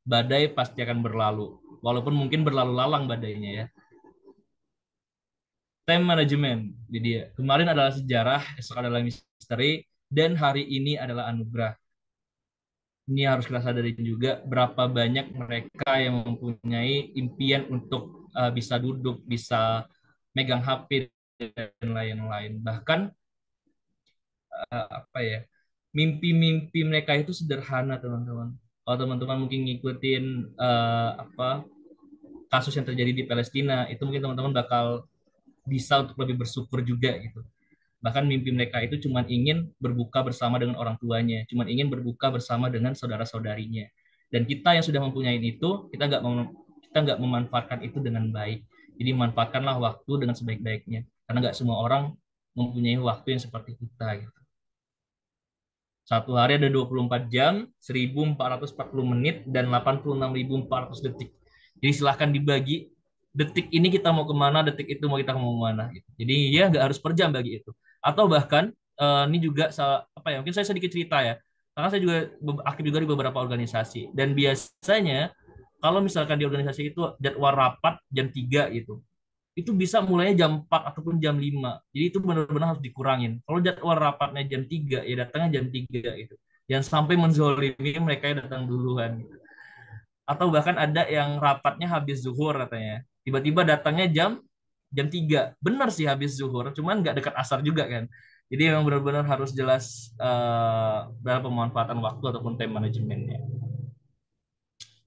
badai pasti akan berlalu. Walaupun mungkin berlalu lalang badainya ya. Time management. Jadi kemarin adalah sejarah, esok adalah misteri, dan hari ini adalah anugerah. Ini harus kita sadari juga berapa banyak mereka yang mempunyai impian untuk bisa duduk, bisa megang HP dan lain-lain. Bahkan apa ya, mimpi-mimpi mereka itu sederhana teman-teman. Kalau teman-teman mungkin ngikutin apa kasus yang terjadi di Palestina, itu mungkin teman-teman bakal bisa untuk lebih bersyukur juga gitu. Bahkan mimpi mereka itu cuma ingin berbuka bersama dengan orang tuanya, cuma ingin berbuka bersama dengan saudara-saudarinya. Dan kita yang sudah mempunyai itu, kita nggak memanfaatkan itu dengan baik. Jadi manfaatkanlah waktu dengan sebaik-baiknya, karena nggak semua orang mempunyai waktu yang seperti kita gitu. Satu hari ada 24 jam, 1440 menit, dan 86.400 detik. Jadi silahkan dibagi, detik ini kita mau kemana, detik itu mau kita mau kemana. Gitu. Jadi ya nggak harus per jam bagi itu. Atau bahkan, ini juga, apa ya, mungkin saya sedikit cerita ya. Karena saya juga aktif juga di beberapa organisasi. Dan biasanya, kalau misalkan di organisasi itu jadwal rapat jam 3 gitu itu bisa mulainya jam 4 ataupun jam 5. Jadi itu benar-benar harus dikurangin. Kalau jadwal rapatnya jam 3, ya datangnya jam 3 gitu. Jangan sampai menzolimi mereka yang datang duluan. Gitu. Atau bahkan ada yang rapatnya habis zuhur katanya. Tiba-tiba datangnya jam 3. Benar sih habis zuhur, cuman nggak dekat asar juga kan. Jadi memang benar-benar harus jelas dalam pemanfaatan waktu ataupun time manajemennya.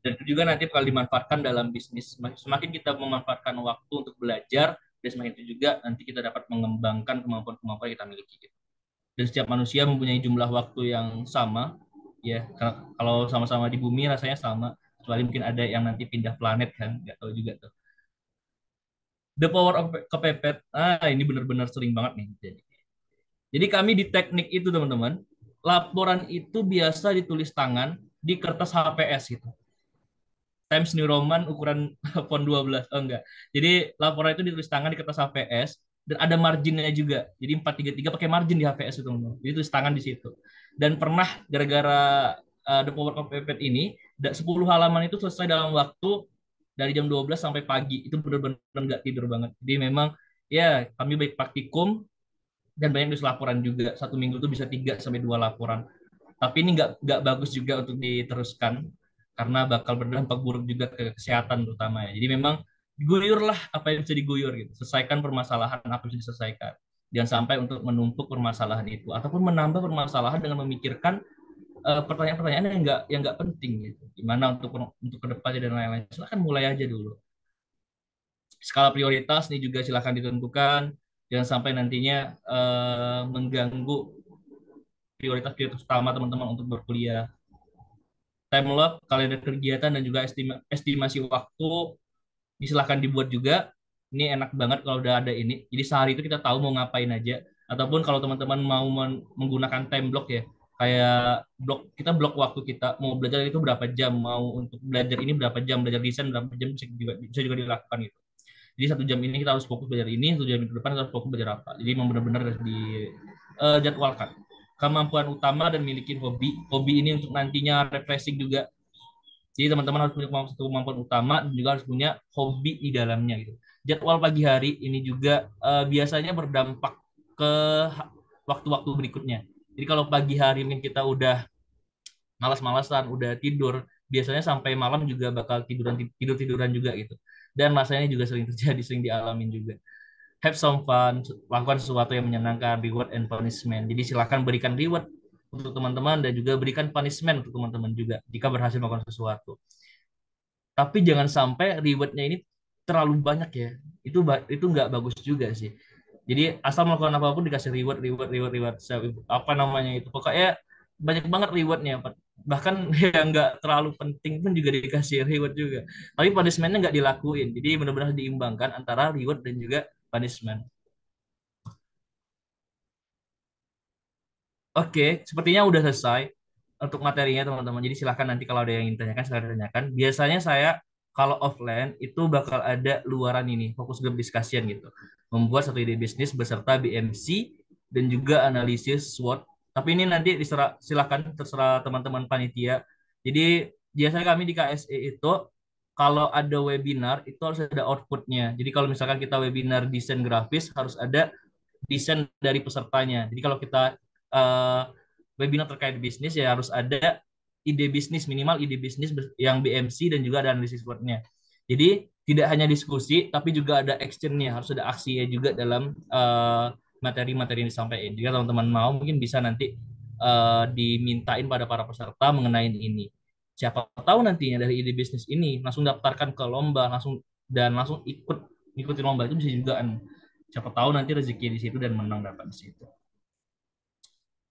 Dan itu juga nanti bakal dimanfaatkan dalam bisnis. Semakin kita memanfaatkan waktu untuk belajar, dan semakin itu juga nanti kita dapat mengembangkan kemampuan-kemampuan yang kita miliki. Dan setiap manusia mempunyai jumlah waktu yang sama, ya. Kalau sama-sama di bumi rasanya sama, kecuali mungkin ada yang nanti pindah planet kan, nggak tahu juga tuh. The power of kepepet, ini benar-benar sering banget nih. Jadi kami di teknik itu teman-teman, laporan itu biasa ditulis tangan di kertas HPS gitu. Times New Roman ukuran font 12. Oh enggak. Jadi laporan itu ditulis tangan di kertas HPS dan ada marginnya juga. Jadi 433 pakai margin di HVS itu, jadi tulis tangan di situ. Dan pernah gara-gara The Power of Pipet ini 10 halaman itu selesai dalam waktu dari jam 12 sampai pagi. Itu benar-benar nggak tidur banget. Jadi memang ya kami baik praktikum dan banyak nulis laporan juga. Satu minggu tuh bisa 3 sampai 2 laporan. Tapi ini nggak bagus juga untuk diteruskan karena bakal berdampak buruk juga ke kesehatan terutama ya. Jadi memang guyurlah apa yang bisa diguyur gitu. Selesaikan permasalahan apa yang bisa diselesaikan. Jangan sampai untuk menumpuk permasalahan itu ataupun menambah permasalahan dengan memikirkan pertanyaan-pertanyaan yang nggak penting gitu. Gimana untuk kedepannya dan lain-lain. Silakan mulai aja dulu. Skala prioritas ini juga silakan ditentukan. Jangan sampai nantinya mengganggu prioritas-prioritas utama teman-teman untuk berkuliah. Time log, kalender kegiatan, dan juga estimasi waktu silahkan dibuat juga. Ini enak banget kalau udah ada ini. Jadi sehari itu kita tahu mau ngapain aja. Ataupun kalau teman-teman mau menggunakan time block ya, kayak kita blok waktu kita mau belajar itu berapa jam, mau untuk belajar ini berapa jam, belajar desain berapa jam bisa juga dilakukan gitu. Jadi 1 jam ini kita harus fokus belajar ini, 1 jam ke depan kita harus fokus belajar apa. Jadi memang benar-benar harus dijadwalkan. Kemampuan utama dan milikin hobi. Hobi ini untuk nantinya refreshing juga. Jadi teman-teman harus punya satu kemampuan utama dan juga harus punya hobi di dalamnya gitu. Jadwal pagi hari ini juga biasanya berdampak ke waktu-waktu berikutnya. Jadi kalau pagi hari mungkin kita udah malas-malasan, udah tidur, biasanya sampai malam juga bakal tidur-tiduran juga gitu. Dan rasanya juga sering terjadi, sering dialamin juga. Have some fun, lakukan sesuatu yang menyenangkan, reward and punishment. Jadi silakan berikan reward untuk teman-teman dan juga berikan punishment untuk teman-teman juga jika berhasil melakukan sesuatu. Tapi jangan sampai rewardnya ini terlalu banyak ya. Itu nggak bagus juga sih. Jadi asal melakukan apapun dikasih reward. Apa namanya itu? Pokoknya banyak banget rewardnya. Bahkan yang nggak terlalu penting pun juga dikasih reward juga. Tapi punishmentnya nggak dilakuin. Jadi benar-benar diimbangkan antara reward dan juga punishment. Oke, sepertinya udah selesai untuk materinya teman-teman. Jadi silahkan nanti kalau ada yang ingin tanyakan, silahkan tanyakan. Biasanya saya kalau offline itu bakal ada luaran ini, fokus group discussion gitu. Membuat satu ide bisnis beserta BMC dan juga analisis SWOT. Tapi ini nanti silahkan terserah teman-teman panitia. Jadi biasanya kami di KSE itu kalau ada webinar itu harus ada outputnya. Jadi kalau misalkan kita webinar desain grafis harus ada desain dari pesertanya. Jadi kalau kita uh, webinar terkait bisnis ya harus ada ide bisnis, minimal ide bisnis yang BMC dan juga ada analisis wordnya. Jadi tidak hanya diskusi tapi juga ada action-nya, harus ada aksinya juga dalam materi-materi yang disampaikan. Jika teman-teman mau mungkin bisa nanti dimintain pada para peserta mengenai ini. Siapa tahu nantinya dari ide bisnis ini langsung daftarkan ke lomba langsung ikuti lomba itu bisa juga kan. Siapa tahu nanti rezeki di situ dan menang dapat di situ.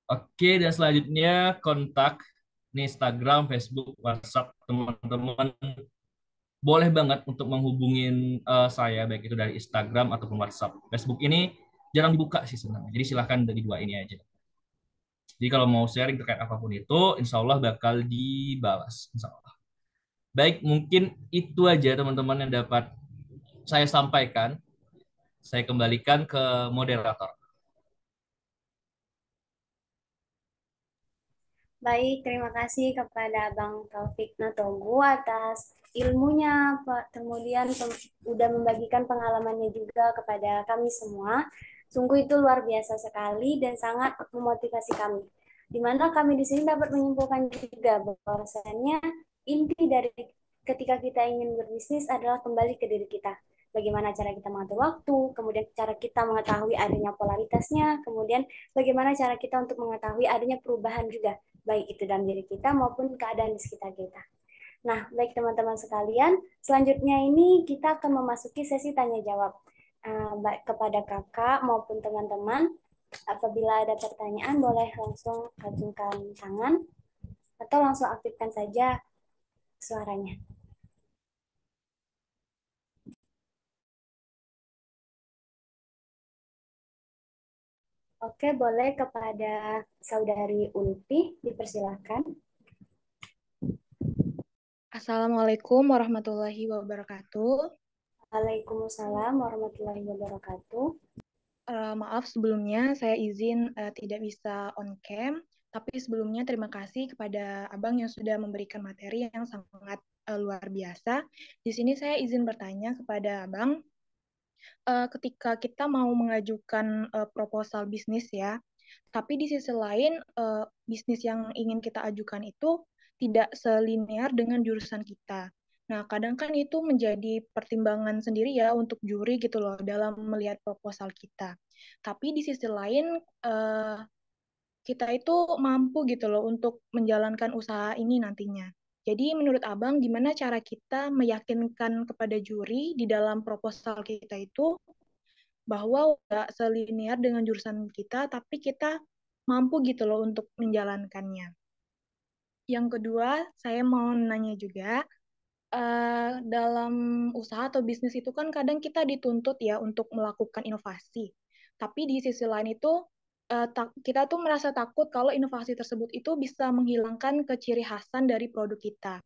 Oke, dan selanjutnya kontak ini Instagram, Facebook, WhatsApp teman-teman boleh banget untuk menghubungin saya baik itu dari Instagram ataupun WhatsApp. Facebook ini jarang dibuka sih sebenarnya. Jadi silahkan dari dua ini aja. Jadi kalau mau sharing terkait apapun itu, insya Allah bakal dibalas. Insya Allah. Baik, mungkin itu aja teman-teman yang dapat saya sampaikan. Saya kembalikan ke moderator. Baik, terima kasih kepada Bang Taufik Natogu atas ilmunya, Pak. Kemudian udah membagikan pengalamannya juga kepada kami semua. Sungguh itu luar biasa sekali dan sangat memotivasi kami. Di mana kami di sini dapat menyimpulkan juga bahwasannya inti dari ketika kita ingin berbisnis adalah kembali ke diri kita. Bagaimana cara kita mengatur waktu, kemudian cara kita mengetahui adanya polaritasnya, kemudian bagaimana cara kita untuk mengetahui adanya perubahan juga baik itu dalam diri kita maupun keadaan di sekitar kita. Nah, baik teman-teman sekalian, selanjutnya ini kita akan memasuki sesi tanya jawab. Baik kepada kakak maupun teman-teman, apabila ada pertanyaan boleh langsung acungkan tangan atau langsung aktifkan saja suaranya. Oke, boleh kepada saudari Ulfi, dipersilakan. Assalamualaikum warahmatullahi wabarakatuh. Waalaikumsalam warahmatullahi wabarakatuh. Maaf sebelumnya saya izin tidak bisa on cam, tapi sebelumnya terima kasih kepada Abang yang sudah memberikan materi yang sangat luar biasa. Di sini saya izin bertanya kepada Abang, ketika kita mau mengajukan proposal bisnis ya, tapi di sisi lain bisnis yang ingin kita ajukan itu tidak selinear dengan jurusan kita. Nah, kadang kan itu menjadi pertimbangan sendiri ya untuk juri gitu loh dalam melihat proposal kita. Tapi di sisi lain kita itu mampu gitu loh untuk menjalankan usaha ini nantinya. Jadi menurut Abang gimana cara kita meyakinkan kepada juri di dalam proposal kita itu bahwa nggak selinier dengan jurusan kita, tapi kita mampu gitu loh untuk menjalankannya. Yang kedua, saya mau nanya juga, dalam usaha atau bisnis itu kan kadang kita dituntut ya untuk melakukan inovasi. Tapi di sisi lain itu, kita tuh merasa takut kalau inovasi tersebut itu bisa menghilangkan keciri khasan dari produk kita.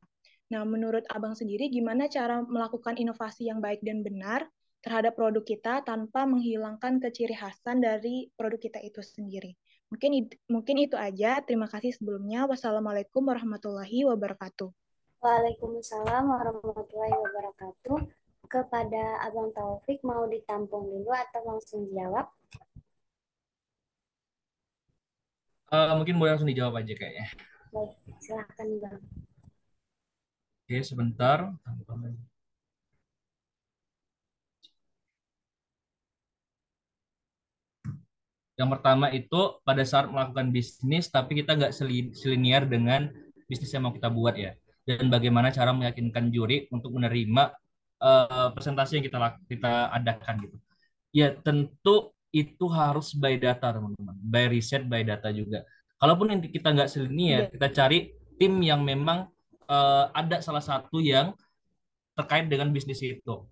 Nah, menurut Abang sendiri, gimana cara melakukan inovasi yang baik dan benar terhadap produk kita tanpa menghilangkan keciri khasan dari produk kita itu sendiri? Mungkin itu aja. Terima kasih sebelumnya. Wassalamualaikum warahmatullahi wabarakatuh. Waalaikumsalam warahmatullahi wabarakatuh. Kepada Abang Taufik, mau ditampung dulu atau langsung jawab? Mungkin boleh langsung dijawab aja kayaknya. Baik, silahkan Bang. Oke, sebentar. Yang pertama itu pada saat melakukan bisnis, tapi kita nggak selinier dengan bisnis yang mau kita buat ya. Dan bagaimana cara meyakinkan juri untuk menerima presentasi yang kita adakan gitu. Ya tentu itu harus by data teman-teman, by riset, by data juga. Kalaupun nanti kita nggak selinier, kita cari tim yang memang ada salah satu yang terkait dengan bisnis itu.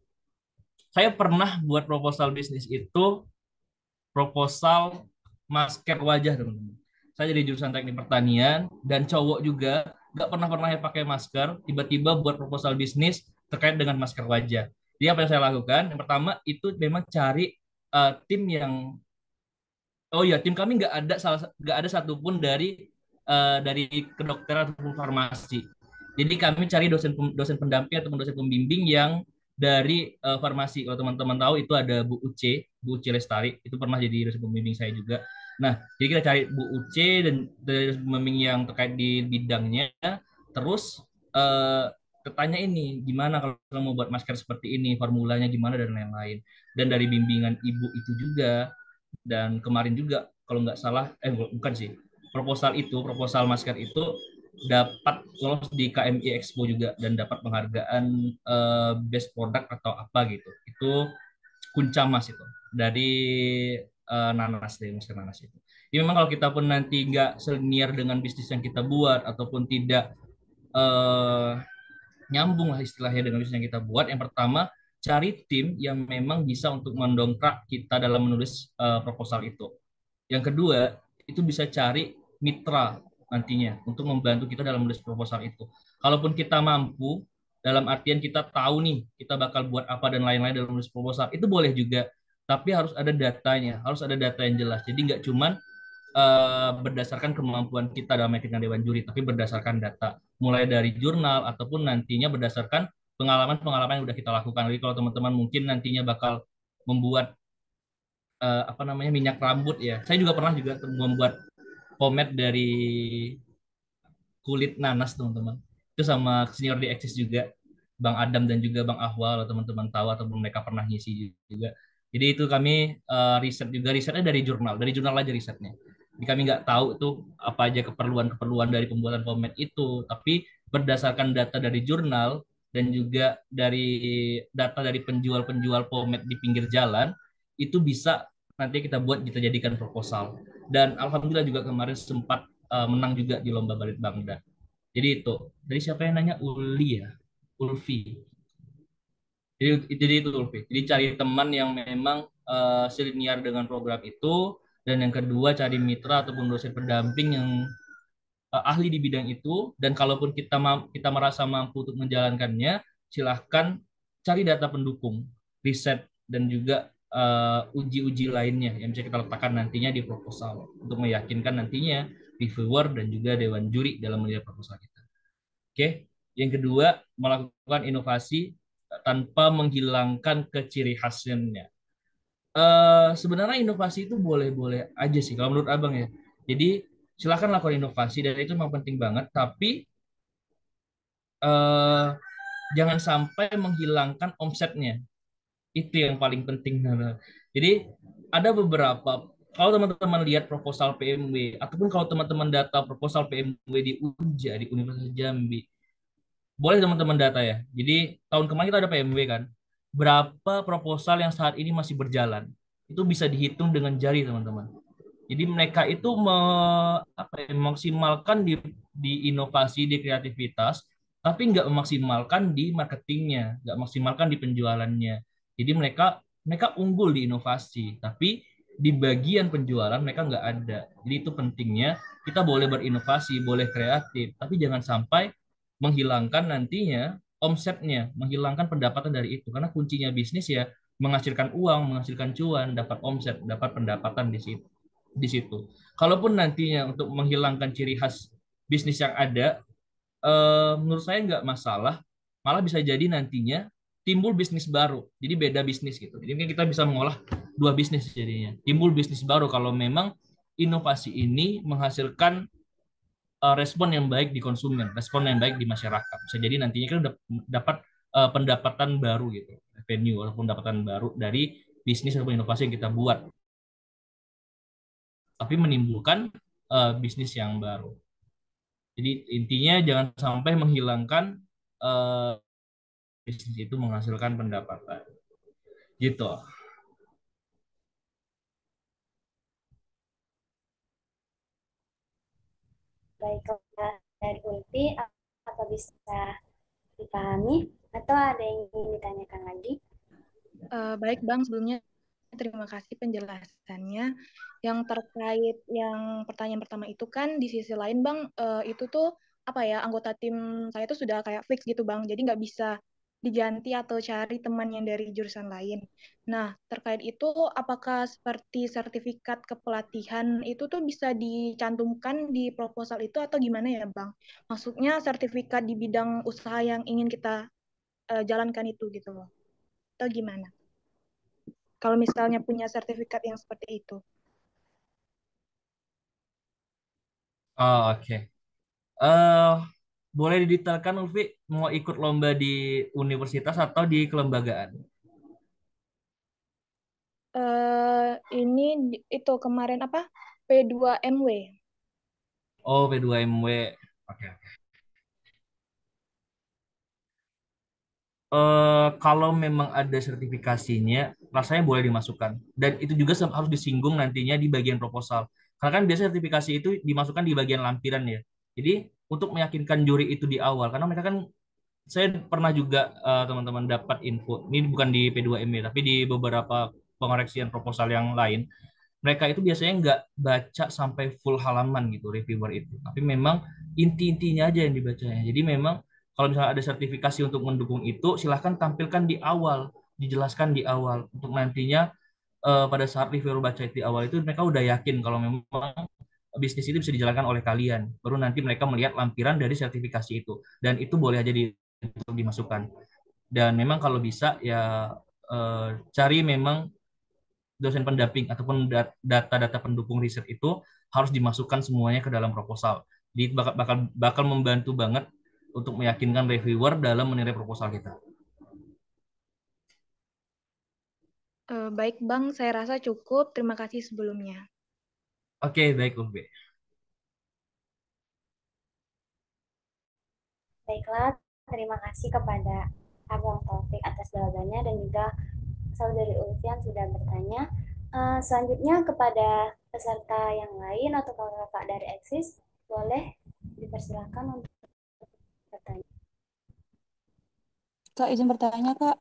Saya pernah buat proposal bisnis itu proposal masker wajah teman-teman. Saya jadi jurusan teknik pertanian dan cowok juga nggak pernah ya pakai masker, tiba-tiba buat proposal bisnis terkait dengan masker wajah. Jadi apa yang saya lakukan? Yang pertama itu memang cari tim yang tim kami nggak ada satupun dari kedokteran ataupun farmasi. Jadi kami cari dosen pendamping atau dosen pembimbing yang dari farmasi. Kalau teman-teman tahu itu ada Bu Uce Lestari, itu pernah jadi dosen pembimbing saya juga. Nah, jadi kita cari Bu Uce dan dari dosen pembimbing yang terkait di bidangnya. Terus ketanya ini gimana kalau mau buat masker seperti ini, formulanya gimana dan lain-lain. Dan dari bimbingan ibu itu juga, dan kemarin juga kalau nggak salah bukan sih, proposal masker itu dapat lolos di KMI Expo juga dan dapat penghargaan best product atau apa gitu. Itu Kuncamas itu dari Nanas, dari masker Nanas itu. Ya memang kalau kita pun nanti nggak senior dengan bisnis yang kita buat ataupun tidak eh, nyambung lah istilahnya dengan bisnis yang kita buat, yang pertama cari tim yang memang bisa untuk mendongkrak kita dalam menulis proposal itu. Yang kedua, itu bisa cari mitra nantinya untuk membantu kita dalam menulis proposal itu. Kalaupun kita mampu, dalam artian kita tahu nih, kita bakal buat apa dan lain-lain dalam menulis proposal, itu boleh juga. Tapi harus ada datanya, harus ada data yang jelas. Jadi nggak cuman berdasarkan kemampuan kita dalam meyakinkan Dewan Juri, tapi berdasarkan data. Mulai dari jurnal ataupun nantinya berdasarkan pengalaman-pengalaman yang udah kita lakukan. Jadi kalau teman-teman mungkin nantinya bakal membuat minyak rambut ya. Saya juga pernah juga membuat pomade dari kulit nanas teman-teman. Itu sama senior di Exis juga, Bang Adam dan juga Bang Ahwal, teman-teman tahu atau mereka pernah ngisi juga. Jadi itu kami risetnya dari jurnal aja risetnya. Jadi kami nggak tahu tuh apa aja keperluan-keperluan dari pembuatan pomade itu, tapi berdasarkan data dari jurnal dan juga dari data dari penjual-penjual pomade di pinggir jalan, itu bisa nanti kita jadikan proposal. Dan alhamdulillah juga kemarin sempat menang juga di lomba Balit Bangda. Jadi itu. Dari siapa yang nanya? Uli ya? Ulfi. Jadi itu Ulfi. Jadi cari teman yang memang seliniar dengan program itu. Dan yang kedua cari mitra ataupun dosen pendamping yang ahli di bidang itu. Dan kalaupun kita merasa mampu untuk menjalankannya, silahkan cari data pendukung, riset, dan juga uji-uji lainnya yang bisa kita letakkan nantinya di proposal untuk meyakinkan nantinya reviewer dan juga dewan juri dalam menilai proposal kita. Oke, yang kedua melakukan inovasi tanpa menghilangkan keciri khasnya. Sebenarnya inovasi itu boleh-boleh aja sih kalau menurut abang ya. Jadi silakan lakukan inovasi dan itu memang penting banget. Tapi eh, jangan sampai menghilangkan omsetnya. Itu yang paling penting. Jadi ada beberapa, kalau teman-teman lihat proposal PMW, ataupun kalau teman-teman data proposal PMW di UNJA, di Universitas Jambi, boleh teman-teman data ya. Jadi tahun kemarin kita ada PMW kan, berapa proposal yang saat ini masih berjalan, itu bisa dihitung dengan jari teman-teman. Jadi mereka itu memaksimalkan di inovasi, di kreativitas, tapi nggak memaksimalkan di marketingnya, nggak maksimalkan di penjualannya. Jadi mereka mereka unggul di inovasi, tapi di bagian penjualan mereka nggak ada. Jadi itu pentingnya kita boleh berinovasi, boleh kreatif, tapi jangan sampai menghilangkan nantinya omsetnya, menghilangkan pendapatan dari itu. Karena kuncinya bisnis ya menghasilkan uang, menghasilkan cuan, dapat omset, dapat pendapatan di situ. Kalaupun nantinya untuk menghilangkan ciri khas bisnis yang ada, menurut saya nggak masalah. Malah bisa jadi nantinya timbul bisnis baru. Jadi beda bisnis gitu. Jadi mungkin kita bisa mengolah dua bisnis jadinya. Timbul bisnis baru kalau memang inovasi ini menghasilkan respon yang baik di konsumen, respon yang baik di masyarakat. Bisa jadi nantinya kita dapat pendapatan baru gitu, revenue ataupun pendapatan baru dari bisnis ataupun inovasi yang kita buat, tapi menimbulkan bisnis yang baru. Jadi intinya jangan sampai menghilangkan uh, bisnis itu menghasilkan pendapatan. Gitu. Baiklah, dari Ulfi, apa bisa dipahami atau ada yang ingin ditanyakan lagi? Baik Bang, sebelumnya terima kasih penjelasannya. Yang terkait yang pertanyaan pertama itu kan di sisi lain Bang, itu tuh apa ya, anggota tim saya tuh sudah kayak fix gitu Bang, jadi nggak bisa diganti atau cari teman yang dari jurusan lain. Nah, terkait itu apakah seperti sertifikat kepelatihan itu tuh bisa dicantumkan di proposal itu atau gimana ya Bang? Maksudnya sertifikat di bidang usaha yang ingin kita jalankan itu gitu loh. Atau gimana? Kalau misalnya punya sertifikat yang seperti itu. Oh, oke. Okay. Uh, boleh didetailkan Ulfi mau ikut lomba di universitas atau di kelembagaan? Ini itu kemarin apa? P2MW. Oh, P2MW. Oke. Okay. Kalau memang ada sertifikasinya, rasanya boleh dimasukkan. Dan itu juga harus disinggung nantinya di bagian proposal. Karena kan biasanya sertifikasi itu dimasukkan di bagian lampiran ya. Jadi untuk meyakinkan juri itu di awal, karena mereka kan, saya pernah juga teman-teman dapat info, ini bukan di P2ME, tapi di beberapa pengoreksian proposal yang lain, mereka itu biasanya nggak baca sampai full halaman gitu reviewer itu, tapi memang inti-intinya aja yang dibacanya. Jadi memang kalau misalnya ada sertifikasi untuk mendukung itu, silahkan tampilkan di awal, dijelaskan di awal untuk nantinya pada saat reviewer baca itu di awal itu mereka udah yakin kalau memang bisnis itu bisa dijalankan oleh kalian. Baru nanti mereka melihat lampiran dari sertifikasi itu, dan itu boleh aja dimasukkan. Dan memang kalau bisa ya cari memang dosen pendamping ataupun data-data pendukung riset itu harus dimasukkan semuanya ke dalam proposal. Jadi bakal membantu banget untuk meyakinkan reviewer dalam menilai proposal kita. Baik Bang, saya rasa cukup. Terima kasih sebelumnya. Oke, baik Ube. Baiklah, terima kasih kepada Abang Taufik atas jawabannya dan juga saudari Ulfi yang sudah bertanya. Selanjutnya kepada peserta yang lain atau kakak dari Eksis, boleh dipersilakan untuk bertanya. Kak, izin bertanya, Kak.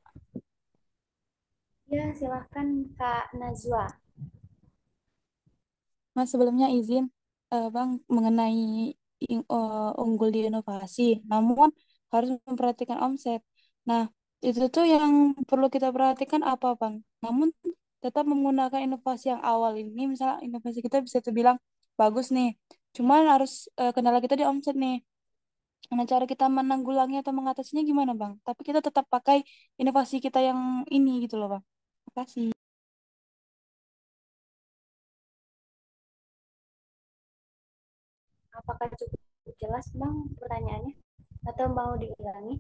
Ya, silahkan Kak Najwa. Mas, sebelumnya izin, Bang, mengenai unggul di inovasi, namun harus memperhatikan omset. Nah, itu tuh yang perlu kita perhatikan apa, Bang? Namun, tetap menggunakan inovasi yang awal ini, misalnya inovasi kita bisa terbilang bagus nih, cuman harus kendala kita di omset nih. Nah, cara kita menanggulangi atau mengatasinya gimana, Bang? Tapi kita tetap pakai inovasi kita yang ini gitu loh, Bang. Makasih. Apakah cukup jelas, Bang, pertanyaannya? Atau mau diulangi?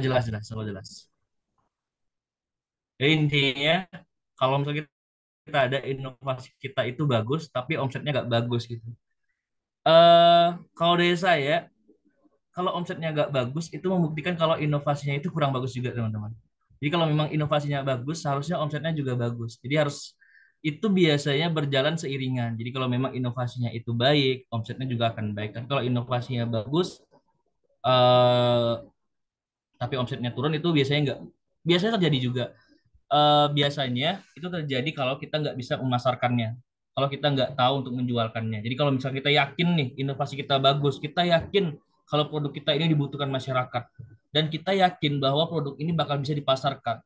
Jelas, selalu jelas. Jadi intinya kalau misalnya kita ada inovasi kita itu bagus, tapi omsetnya nggak bagus gitu. Kalau dari saya, kalau omsetnya nggak bagus, itu membuktikan kalau inovasinya itu kurang bagus juga, teman-teman. Jadi kalau memang inovasinya bagus, seharusnya omsetnya juga bagus. Jadi harus itu biasanya berjalan seiringan. Jadi kalau memang inovasinya itu baik, omsetnya juga akan baik. Tapi kalau inovasinya bagus, eh, tapi omsetnya turun, itu biasanya terjadi juga. Biasanya itu terjadi kalau kita nggak bisa memasarkannya, kalau kita nggak tahu untuk menjualkannya. Jadi kalau misalnya kita yakin nih inovasi kita bagus, kita yakin kalau produk kita ini dibutuhkan masyarakat, dan kita yakin bahwa produk ini bakal bisa dipasarkan.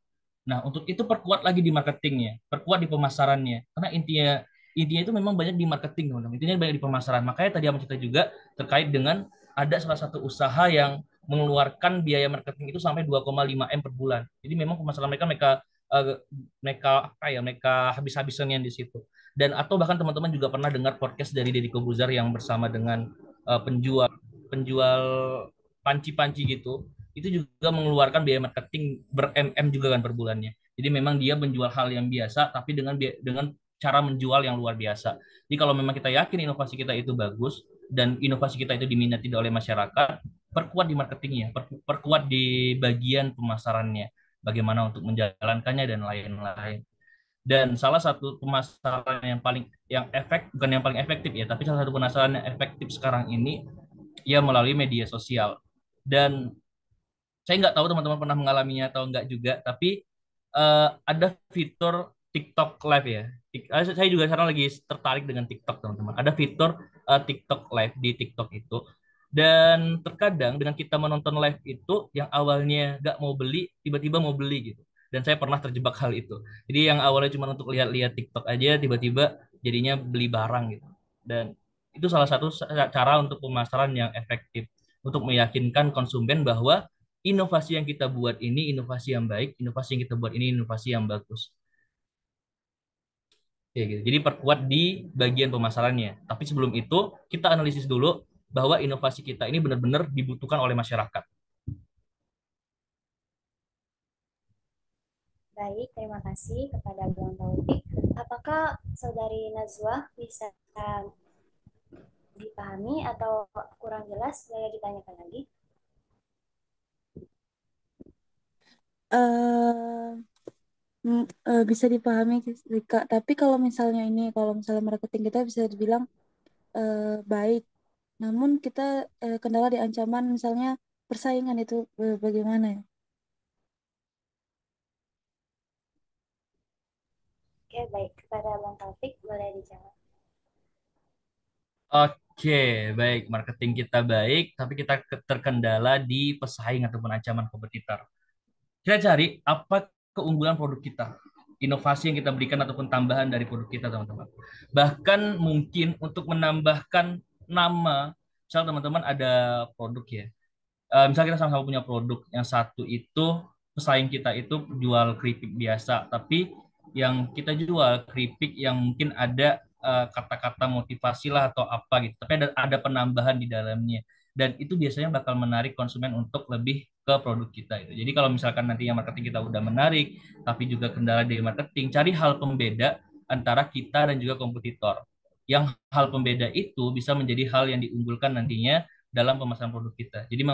Nah, untuk itu perkuat lagi di marketingnya, perkuat di pemasarannya. Karena intinya intinya itu memang banyak di marketing, teman-teman. Intinya banyak di pemasaran. Makanya tadi yang kita juga terkait dengan ada salah satu usaha yang mengeluarkan biaya marketing itu sampai 2,5 M per bulan. Jadi memang pemasaran mereka mereka eh, mereka habis-habisan yang di situ. Dan atau bahkan teman-teman juga pernah dengar podcast dari Deddy Kobuzar yang bersama dengan penjual penjual panci-panci gitu, itu juga mengeluarkan biaya marketing ber-MM juga kan per bulannya. Jadi memang dia menjual hal yang biasa tapi dengan cara menjual yang luar biasa. Jadi kalau memang kita yakin inovasi kita itu bagus dan inovasi kita itu diminati oleh masyarakat, perkuat di marketingnya, perkuat di bagian pemasarannya, bagaimana untuk menjalankannya dan lain-lain. Dan salah satu pemasaran bukan yang paling efektif ya, tapi salah satu pemasaran yang efektif sekarang ini ya melalui media sosial. Dan saya nggak tahu teman-teman pernah mengalaminya atau enggak juga, tapi ada fitur TikTok Live ya. Saya juga sekarang lagi tertarik dengan TikTok, teman-teman. Ada fitur TikTok Live di TikTok itu. Dan terkadang dengan kita menonton live itu, yang awalnya nggak mau beli, tiba-tiba mau beli gitu. Dan saya pernah terjebak hal itu. Jadi yang awalnya cuma untuk lihat-lihat TikTok aja, tiba-tiba jadinya beli barang gitu. Dan itu salah satu cara untuk pemasaran yang efektif, untuk meyakinkan konsumen bahwa inovasi yang kita buat ini inovasi yang baik, inovasi yang kita buat ini inovasi yang bagus. Ya, gitu. Jadi perkuat di bagian pemasarannya. Tapi sebelum itu, kita analisis dulu bahwa inovasi kita ini benar-benar dibutuhkan oleh masyarakat. Baik, terima kasih kepada Bang Taufik. Apakah Saudari Nazwa bisa dipahami atau kurang jelas? Boleh ditanyakan lagi? eh bisa dipahami sih, Kak. Tapi kalau misalnya marketing kita bisa dibilang baik, namun kita kendala di ancaman misalnya persaingan itu bagaimana ya? Oke, baik. Kepada Bang Taufik, boleh dijawab. Oke, baik. Marketing kita baik, tapi kita terkendala di pesaing ataupun ancaman kompetitor. Kita cari apa keunggulan produk kita, inovasi yang kita berikan ataupun tambahan dari produk kita, teman-teman. Bahkan mungkin untuk menambahkan nama, misal teman-teman ada produk ya, misalnya kita sama-sama punya produk, yang satu itu pesaing kita itu jual keripik biasa, tapi yang kita jual keripik yang mungkin ada kata-kata motivasi lah atau apa gitu, tapi ada penambahan di dalamnya, dan itu biasanya bakal menarik konsumen untuk lebih ke produk kita itu. Jadi kalau misalkan nantinya marketing kita udah menarik, tapi juga kendala dari marketing, cari hal pembeda antara kita dan juga kompetitor. Yang hal pembeda itu bisa menjadi hal yang diunggulkan nantinya dalam pemasaran produk kita. Jadi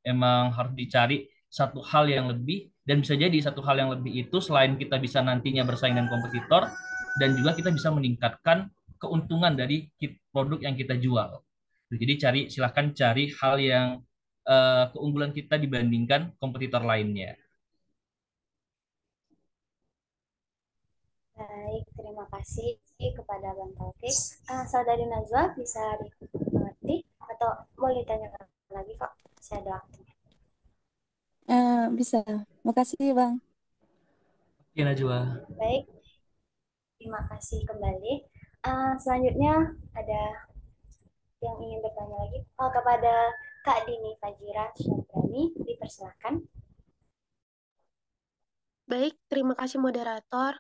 emang harus dicari satu hal yang lebih, dan bisa jadi satu hal yang lebih itu selain kita bisa nantinya bersaing dengan kompetitor, dan juga kita bisa meningkatkan keuntungan dari produk yang kita jual. Jadi silahkan cari hal yang keunggulan kita dibandingkan kompetitor lainnya. Baik, terima kasih kepada Bang Taufik. Saudari Najwa bisa dimengerti atau boleh ditanyakan lagi kok? Saya ada waktu. Bisa. Makasih, Bang. Najwa. Baik, terima kasih kembali. Selanjutnya ada yang ingin bertanya lagi kepada Kak Dini Fajira Syabrani, dipersilakan. Baik, terima kasih moderator.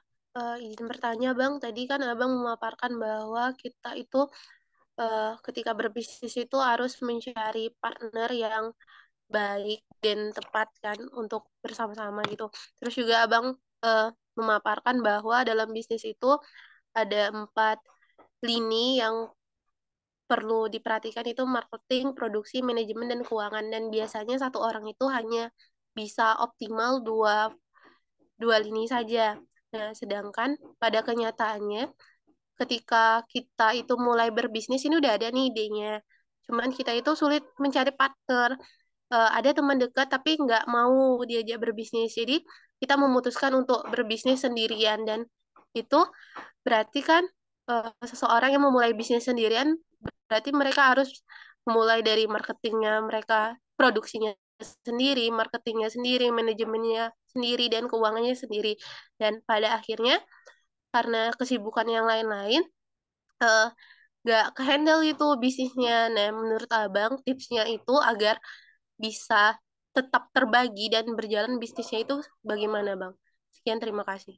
Izin bertanya, Bang. Tadi kan Abang memaparkan bahwa kita itu ketika berbisnis itu harus mencari partner yang baik dan tepat kan untuk bersama-sama gitu. Terus juga Abang memaparkan bahwa dalam bisnis itu ada 4 lini yang perlu diperhatikan itu marketing, produksi, manajemen, dan keuangan. Dan biasanya satu orang itu hanya bisa optimal dua lini saja. Nah, sedangkan pada kenyataannya ketika kita itu mulai berbisnis ini udah ada nih idenya. Cuman kita itu sulit mencari partner. Ada teman dekat tapi nggak mau diajak berbisnis. Jadi kita memutuskan untuk berbisnis sendirian dan itu berarti kan seseorang yang memulai bisnis sendirian berarti mereka harus memulai dari marketingnya mereka, produksinya sendiri, marketingnya sendiri, manajemennya sendiri, dan keuangannya sendiri. Dan pada akhirnya karena kesibukan yang lain-lain, eh, nggak kehandle itu bisnisnya. Nah, menurut Abang, tipsnya itu agar bisa tetap terbagi dan berjalan bisnisnya itu bagaimana, Bang? Sekian, terima kasih.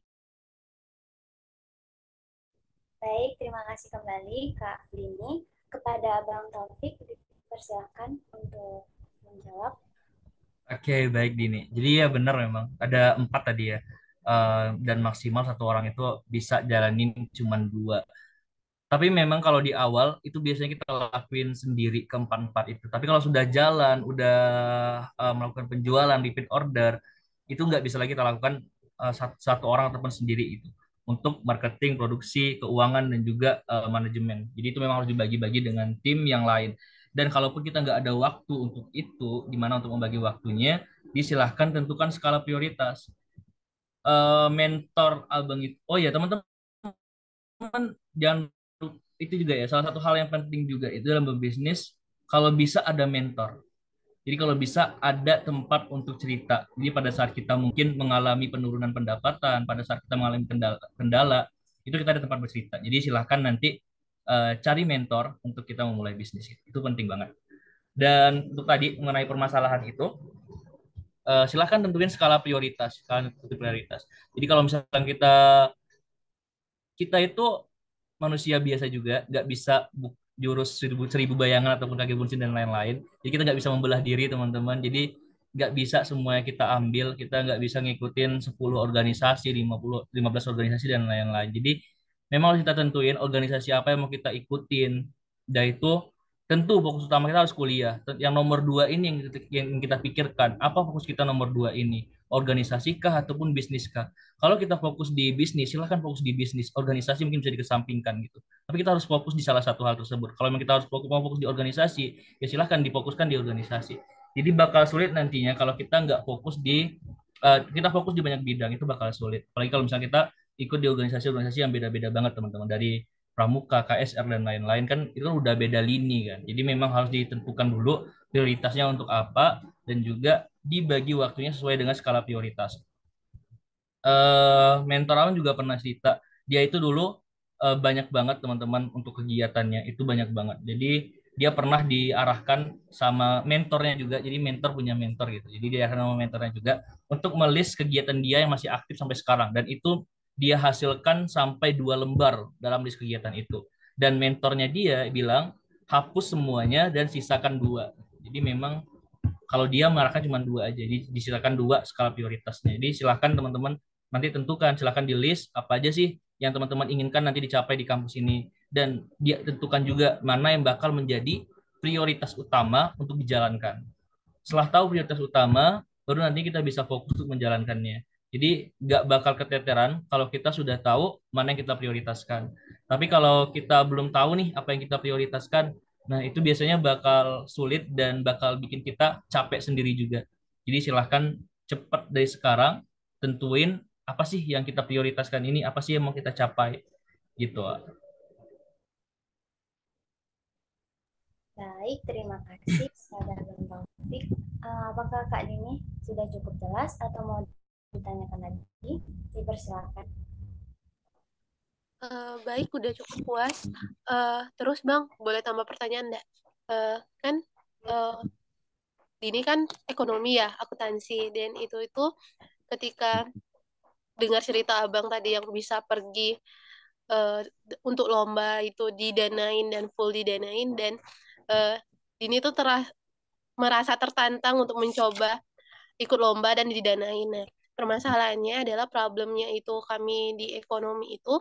Baik, terima kasih kembali Kak Dini. Kepada Bang Taufik, dipersilakan untuk menjawab. Oke, baik Dini. Jadi ya benar memang ada 4 tadi ya. Dan maksimal satu orang itu bisa jalanin cuma 2. Tapi memang kalau di awal itu biasanya kita lakuin sendiri keempat-empat itu. Tapi kalau sudah jalan, udah melakukan penjualan, repeat order, itu nggak bisa lagi kita lakukan satu orang ataupun sendiri itu. Untuk marketing, produksi, keuangan, dan juga manajemen. Jadi itu memang harus dibagi-bagi dengan tim yang lain. Dan kalaupun kita nggak ada waktu untuk itu, gimana untuk membagi waktunya, disilahkan tentukan skala prioritas. Mentor abang itu, oh ya teman-teman, jangan itu juga ya salah satu hal yang penting juga itu dalam berbisnis kalau bisa ada mentor. Jadi kalau bisa ada tempat untuk cerita. Jadi pada saat kita mungkin mengalami penurunan pendapatan, pada saat kita mengalami kendala, itu kita ada tempat bercerita. Jadi silahkan nanti cari mentor untuk kita memulai bisnis itu. Itu penting banget. Dan untuk tadi mengenai permasalahan itu, silahkan tentuin skala prioritas. Skala prioritas. Jadi kalau misalkan kita itu manusia biasa juga, nggak bisa jurus seribu bayangan ataupun kaki bunsin dan lain-lain. Jadi kita nggak bisa membelah diri teman-teman. Jadi nggak bisa semuanya kita ambil, kita nggak bisa ngikutin 10 organisasi, 15 organisasi dan lain-lain. Jadi memang harus kita tentuin organisasi apa yang mau kita ikutin. Dan itu tentu fokus utama kita harus kuliah. Yang nomor 2 ini yang kita pikirkan, apa fokus kita nomor 2 ini? Organisasi kah ataupun bisnis kah? Kalau kita fokus di bisnis, silahkan fokus di bisnis. Organisasi mungkin bisa dikesampingkan gitu. Tapi kita harus fokus di salah satu hal tersebut. Kalau memang kita harus mau fokus di organisasi, ya silahkan difokuskan di organisasi. Jadi bakal sulit nantinya kalau kita nggak fokus kita fokus di banyak bidang, itu bakal sulit. Apalagi kalau misalnya kita ikut di organisasi-organisasi yang beda-beda banget teman-teman. Dari Pramuka, KSR, dan lain-lain kan itu udah beda lini kan. Jadi memang harus ditentukan dulu prioritasnya untuk apa dan juga dibagi waktunya sesuai dengan skala prioritas. Mentor Alan juga pernah cerita dia itu dulu banyak banget teman-teman untuk kegiatannya itu banyak banget. Jadi dia pernah diarahkan sama mentornya juga. Jadi mentor punya mentor gitu. Jadi dia sama mentornya juga untuk melis kegiatan dia yang masih aktif sampai sekarang dan itu dia hasilkan sampai 2 lembar dalam list kegiatan itu. Dan mentornya dia bilang hapus semuanya dan sisakan 2. Jadi memang kalau dia mengarahkan cuma 2 aja, jadi disilakan 2 skala prioritasnya. Jadi silakan teman-teman nanti tentukan, silakan di list apa aja sih yang teman-teman inginkan nanti dicapai di kampus ini dan dia tentukan juga mana yang bakal menjadi prioritas utama untuk dijalankan. Setelah tahu prioritas utama, baru nanti kita bisa fokus untuk menjalankannya. Jadi nggak bakal keteteran kalau kita sudah tahu mana yang kita prioritaskan. Tapi kalau kita belum tahu nih apa yang kita prioritaskan, nah itu biasanya bakal sulit dan bakal bikin kita capek sendiri juga. Jadi silahkan cepat dari sekarang tentuin apa sih yang kita prioritaskan ini, apa sih yang mau kita capai gitu. Baik, terima kasih kepada Bang Taufik. Apakah Kak Dini sudah cukup jelas atau mau ditanyakan lagi? Dipersilakan. Baik, udah cukup puas. Terus Bang, boleh tambah pertanyaan enggak? Kan ini kan ekonomi ya, akuntansi, dan itu ketika dengar cerita Abang tadi yang bisa pergi untuk lomba itu didanain dan full didanain, dan ini tuh merasa tertantang untuk mencoba ikut lomba dan didanain. Nah, permasalahannya adalah problemnya itu kami di ekonomi itu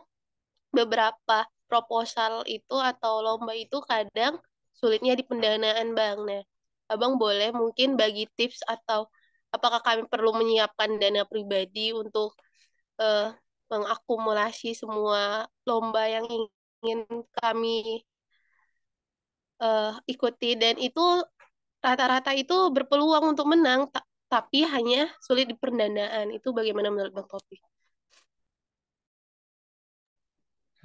beberapa proposal itu atau lomba itu kadang sulitnya di pendanaan, Bang. Nah, Abang boleh mungkin bagi tips atau apakah kami perlu menyiapkan dana pribadi untuk eh, mengakumulasi semua lomba yang ingin kami ikuti, dan itu rata-rata itu berpeluang untuk menang, tapi hanya sulit di pendanaan. Itu bagaimana menurut Bang Topi?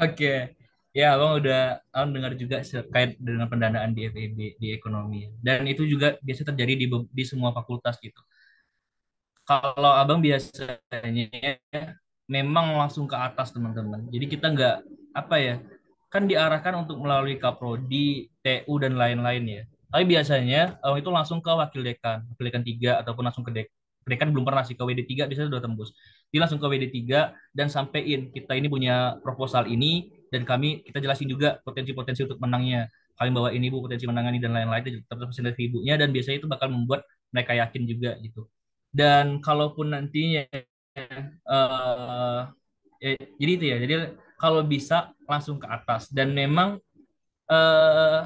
Oke, ya abang udah abang dengar juga terkait dengan pendanaan di FEB di ekonomi, dan itu juga biasa terjadi di semua fakultas gitu. Kalau abang biasanya memang langsung ke atas teman-teman. Jadi kita nggak apa ya, kan diarahkan untuk melalui kaprodi, TU dan lain-lain ya. Tapi biasanya abang itu langsung ke wakil dekan 3 ataupun langsung ke dekan belum pernah sih, ke WD 3 biasanya sudah tembus. Dia langsung ke WD 3 dan sampein kita ini punya proposal ini, dan kita jelasin juga potensi-potensi untuk menangnya. Kalian bawa ini bu potensi menangani dan lain-lain, terus dari ibunya, dan biasanya itu bakal membuat mereka yakin juga gitu. Dan kalaupun nantinya eh jadi itu ya. Jadi kalau bisa langsung ke atas, dan memang eh,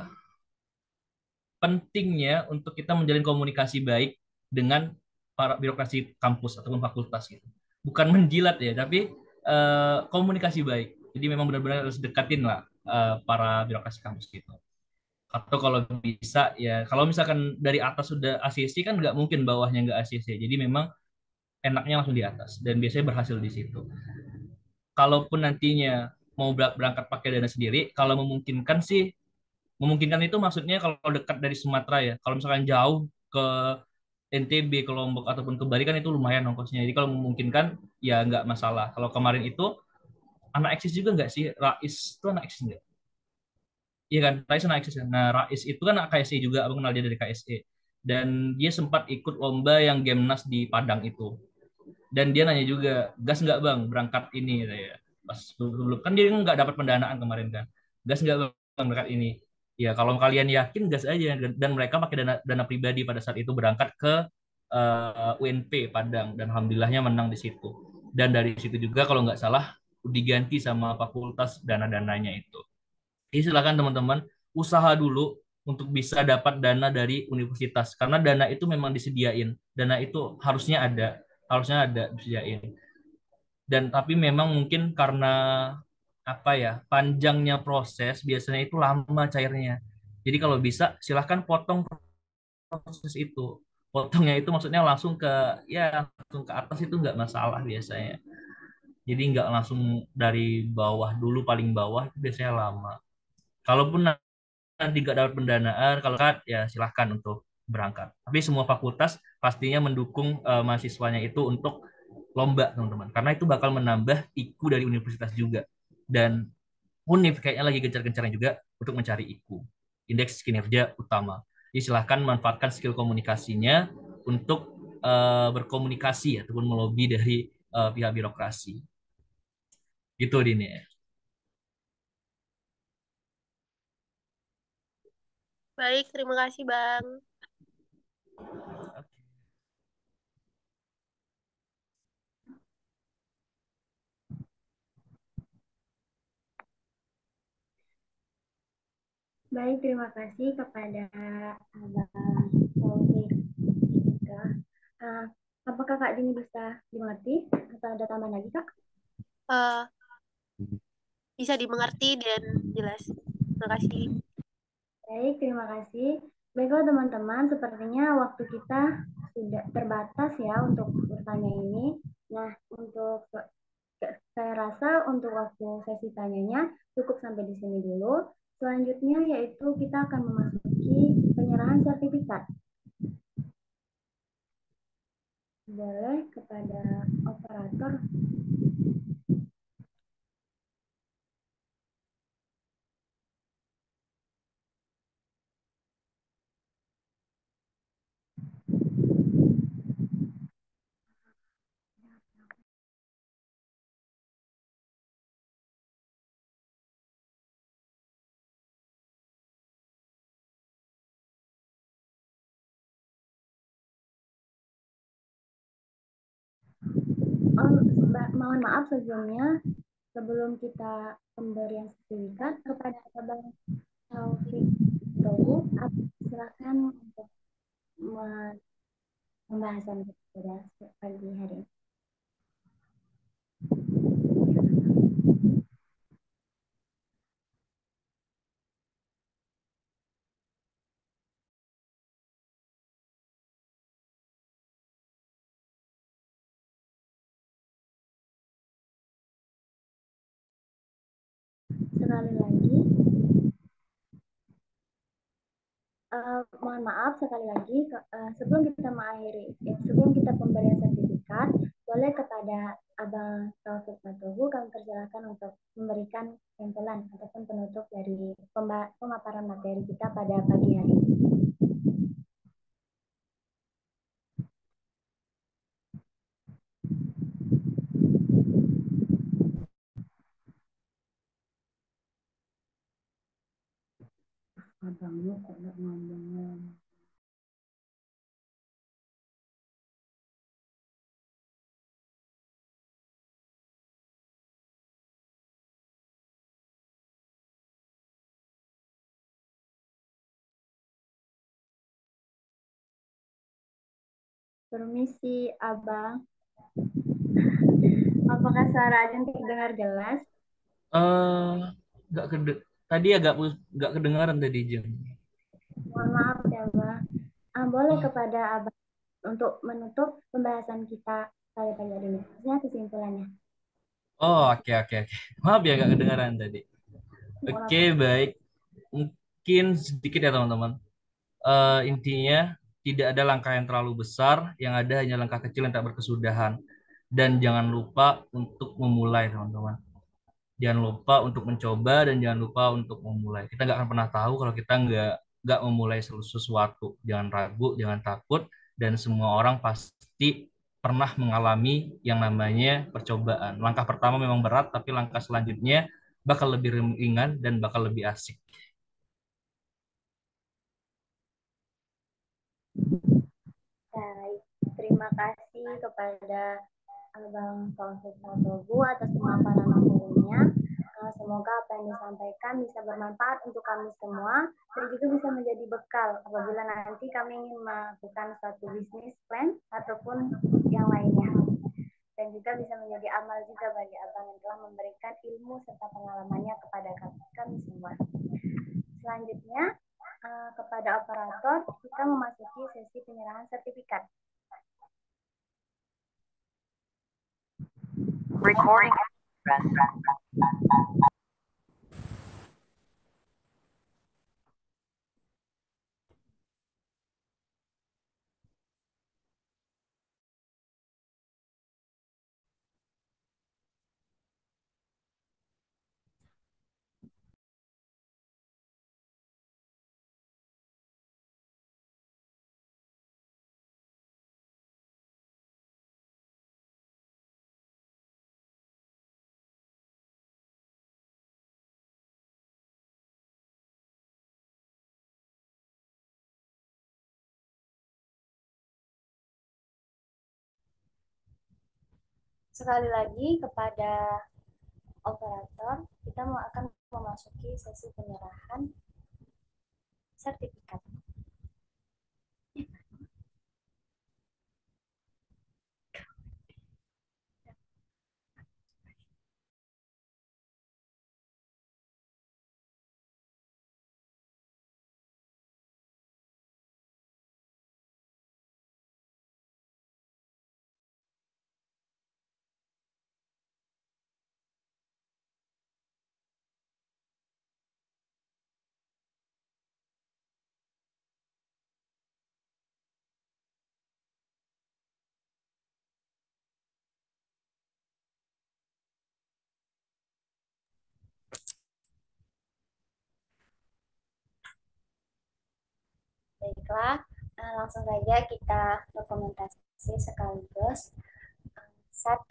pentingnya untuk kita menjalin komunikasi baik dengan para birokrasi kampus ataupun fakultas gitu. Bukan menjilat ya, tapi komunikasi baik. Jadi memang benar-benar harus dekatin lah para birokrasi kampus gitu. Atau kalau bisa ya, kalau misalkan dari atas sudah ACC kan nggak mungkin bawahnya nggak ACC. Jadi memang enaknya langsung di atas, dan biasanya berhasil di situ. Kalaupun nantinya mau berangkat pakai dana sendiri, kalau memungkinkan sih, memungkinkan itu maksudnya kalau dekat dari Sumatera ya. Kalau misalkan jauh ke NTB, ke Lombok ataupun ke Bali kan itu lumayan ongkosnya. Jadi kalau memungkinkan ya nggak masalah. Kalau kemarin itu anak eksis juga nggak sih? Rais itu anak eksis nggak? Iya kan, Rais anak eksis. Nah, Rais itu kan anak KSE juga, aku kenal dia dari KSE. Dan dia sempat ikut lomba yang Gemnas di Padang itu. Dan dia nanya juga, gas nggak bang berangkat ini ya. Pas sebelum kan dia nggak dapat pendanaan kemarin kan, gas nggak bang berangkat ini. Ya kalau kalian yakin gas aja, dan mereka pakai dana pribadi pada saat itu berangkat ke UNP Padang, dan alhamdulillahnya menang di situ. Dan dari situ juga kalau nggak salah diganti sama fakultas dana-dananya itu. Jadi silakan teman-teman usaha dulu untuk bisa dapat dana dari universitas, karena dana itu memang disediain, dana itu harusnya ada disediain. Dan tapi memang mungkin karena apa ya, panjangnya proses biasanya itu lama cairnya. Jadi kalau bisa silahkan potong proses itu. Potongnya itu maksudnya langsung ke, ya langsung ke atas itu nggak masalah biasanya. Jadi nggak langsung dari bawah dulu, paling bawah itu biasanya lama. Kalaupun nanti nggak dapat pendanaan, kalau kan ya silahkan untuk berangkat. Tapi semua fakultas pastinya mendukung mahasiswanya itu untuk lomba teman-teman, karena itu bakal menambah IQ dari universitas juga. Dan Univ kayaknya lagi gencar-gencarnya juga untuk mencari IQ, indeks kinerja utama. Jadi silahkan manfaatkan skill komunikasinya untuk berkomunikasi ataupun melobi dari pihak birokrasi. Gitu Dini. Baik, terima kasih Bang. Baik, terima kasih kepada Abang Taufik juga. Apakah Kak Dini bisa dimengerti atau ada tambahan lagi Kak? Uh, bisa dimengerti dan jelas. Terima kasih. Baik, terima kasih. Baiklah teman-teman, sepertinya waktu kita sudah terbatas ya untuk bertanya ini. Nah, saya rasa untuk waktu sesi tanyanya cukup sampai di sini dulu. Selanjutnya yaitu kita akan memasuki penyerahan sertifikat. Boleh kepada operator. Mohon maaf sebelumnya, sebelum kita pemberian sertifikat kepada Abang Taufik Togu, silakan untuk pembahasan kita pagi hari ini. Sekali lagi, mohon maaf sekali lagi, sebelum kita mengakhiri, sebelum kita pemberian sertifikat, boleh kepada Abang Taufik Matogu kami persilakan untuk memberikan simpulan ataupun penutup dari pemaparan materi kita pada pagi hari ini. Abangnya kok nggak ngomong. Permisi, Abang. Apakah suara Ajeng terdengar jelas? Nggak tadi nggak kedengaran tadi jam. Mohon maaf ya, Bang. Boleh kepada Abang untuk menutup pembahasan kita pada pagi hari ini. Maksudnya kesimpulannya. Oh, oke. Maaf ya nggak kedengaran tadi. Oke, baik. Mungkin sedikit ya teman-teman. Intinya tidak ada langkah yang terlalu besar, yang ada hanya langkah kecil yang tak berkesudahan. Dan jangan lupa untuk memulai, teman-teman. Jangan lupa untuk mencoba dan jangan lupa untuk memulai. Kita nggak akan pernah tahu kalau kita nggak memulai sesuatu. Jangan ragu, jangan takut, dan semua orang pasti pernah mengalami yang namanya percobaan. Langkah pertama memang berat, tapi langkah selanjutnya bakal lebih ringan dan bakal lebih asik. Baik, terima kasih kepada Abang Taufik Matogu atas pemaparan materinya. Semoga apa yang disampaikan bisa bermanfaat untuk kami semua dan juga bisa menjadi bekal apabila nanti kami ingin melakukan suatu bisnis plan ataupun yang lainnya. Dan juga bisa menjadi amal juga bagi Abang yang telah memberikan ilmu serta pengalamannya kepada kami semua. Selanjutnya, kepada operator, kita memasuki sesi penyerahan sertifikat. Recording. Sekali lagi kepada operator, kita akan memasuki sesi penyerahan sertifikat. Baiklah, langsung saja kita dokumentasi sekaligus. 1,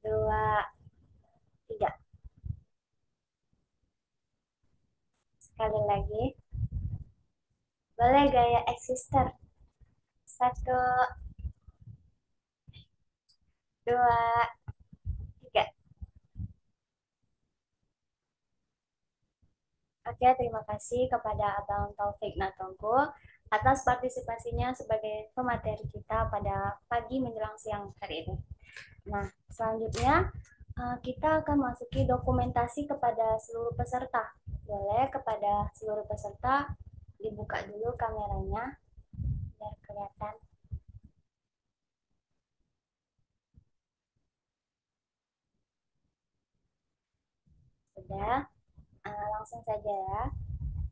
2, 3. Sekali lagi. Boleh gaya exister. 1, 2, 3. Oke, terima kasih kepada Abang Taufik Natongko atas partisipasinya sebagai pemateri kita pada pagi menjelang siang hari ini. Nah, selanjutnya kita akan masuki dokumentasi kepada seluruh peserta. Boleh kepada seluruh peserta dibuka dulu kameranya biar kelihatan. Sudah, langsung saja ya.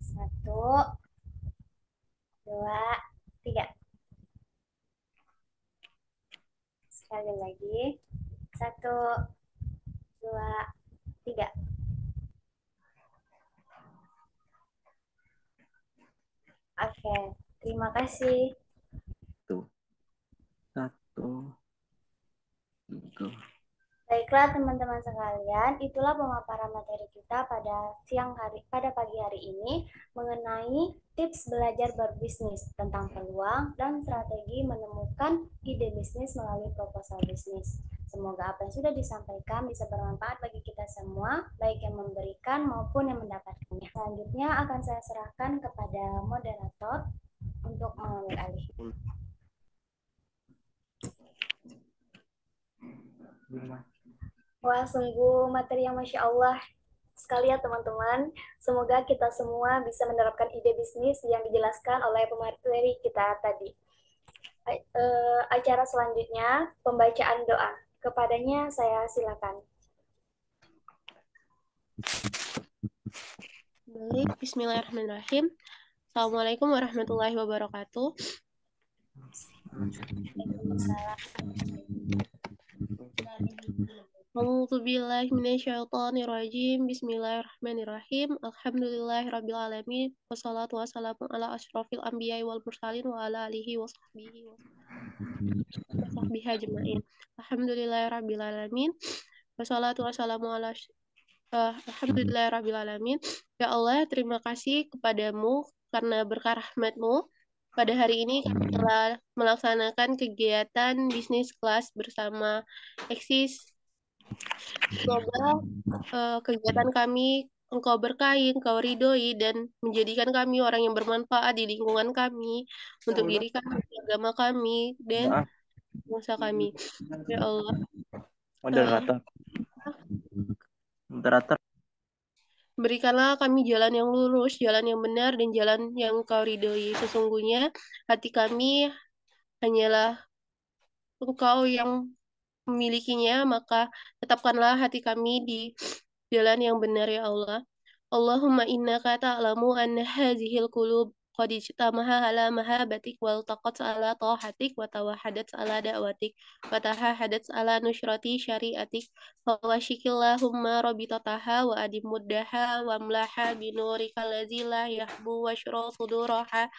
1, 2, 3. Sekali lagi. 1, 2, 3. Oke, terima kasih. 1, 2. Baiklah teman-teman sekalian, itulah pemaparan materi kita pada pagi hari ini mengenai tips belajar berbisnis tentang peluang dan strategi menemukan ide bisnis melalui proposal bisnis. Semoga apa yang sudah disampaikan bisa bermanfaat bagi kita semua, baik yang memberikan maupun yang mendapatkannya. Selanjutnya akan saya serahkan kepada moderator untuk mengambil alih. Wah, sungguh materi yang Masya Allah sekali ya teman-teman. Semoga kita semua bisa menerapkan ide bisnis yang dijelaskan oleh pemateri kita tadi. Acara selanjutnya, pembacaan doa. Kepadanya saya silakan. Baik, bismillahirrahmanirrahim. Assalamualaikum warahmatullahi wabarakatuh. A'udzubillahi minasyaitonirrajim. Bismillahirrahmanirrahim. Alhamdulillahirabbil alamin. Wassalatu wassalamu ala asyrofil anbiya'i wal mursalin wa ala alihi wa sahbihi ajmain. Alhamdulillahirabbil alamin. Wassalatu wassalamu ala Alhamdulillahirabbil alamin. Ya Allah, terima kasih kepadamu karena berkah rahmat-Mu. Pada hari ini kami telah melaksanakan kegiatan bisnis kelas bersama Eksis. Semoga kegiatan kami Engkau berkahi, Engkau ridhoi, dan menjadikan kami orang yang bermanfaat di lingkungan kami, untuk diri kami, agama kami, dan bangsa kami. Ya Allah. Moderator. Berikanlah kami jalan yang lurus, jalan yang benar, dan jalan yang Engkau ridhoi. Sesungguhnya hati kami hanyalah Engkau yang memilikinya, maka tetapkanlah hati kami di jalan yang benar ya Allah. Allahumma innaka ta'lamu anna hazihil qulub qad ijtamaha ala mahabatik wal taqat ala tahatik wa tawahadat ala da'watik wa tahahadat ala nusrati syariatik wa washikillahumma rabitataha wa adimuddaha wa amlaha binurika lazi la yahbu wa syura suduraha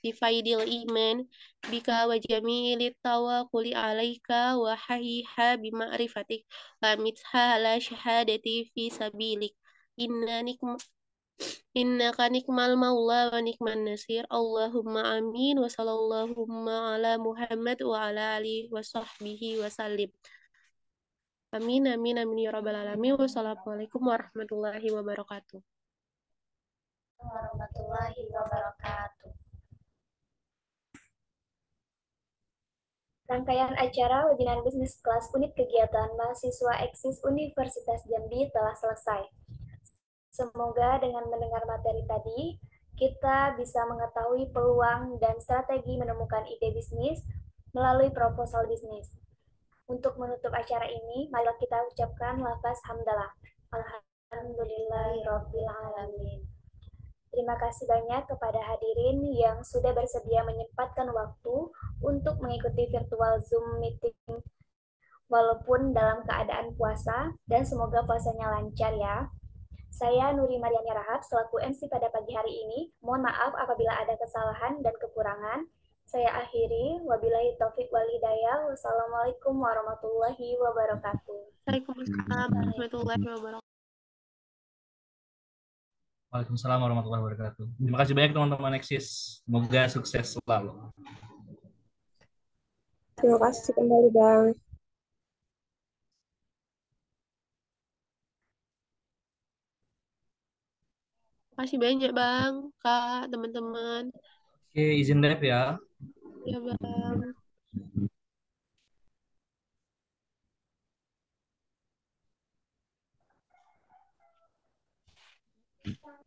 bifaidil iman bika wa jami'il tawakkuli alaika wa hahiha bima'rifatik wa mitha ala syahadati fi sabilik innaka nikmal maula wa nikman nasir. Allahumma amin wa sallallahu ala Muhammad wa ala alihi wa sahbihi wa sallim. Amin amin amin ya rabbal alamin. Wassalamualaikum warahmatullahi wabarakatuh. Warahmatullahi wabarakatuh. Rangkaian acara webinar bisnis kelas unit kegiatan mahasiswa Eksis Universitas Jambi telah selesai. Semoga dengan mendengar materi tadi, kita bisa mengetahui peluang dan strategi menemukan ide bisnis melalui proposal bisnis. Untuk menutup acara ini, marilah kita ucapkan lafaz hamdalah. Alhamdulillahirabbil alamin. Terima kasih banyak kepada hadirin yang sudah bersedia menyempatkan waktu untuk mengikuti virtual Zoom meeting walaupun dalam keadaan puasa, dan semoga puasanya lancar ya. Saya Nuri Mariani Rahab selaku MC pada pagi hari ini. Mohon maaf apabila ada kesalahan dan kekurangan. Saya akhiri. Wabillahi taufik wal hidayah. Wassalamualaikum warahmatullahi wabarakatuh. Waalaikumsalam warahmatullahi wabarakatuh. Waalaikumsalam warahmatullahi wabarakatuh. Terima kasih banyak teman-teman Nexis. Semoga sukses selalu. Terima kasih kembali, Bang. Makasih banyak Bang, Kak, teman-teman. Oke, izin live ya. Ya Bang.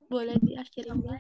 Boleh diakhiri, Bang.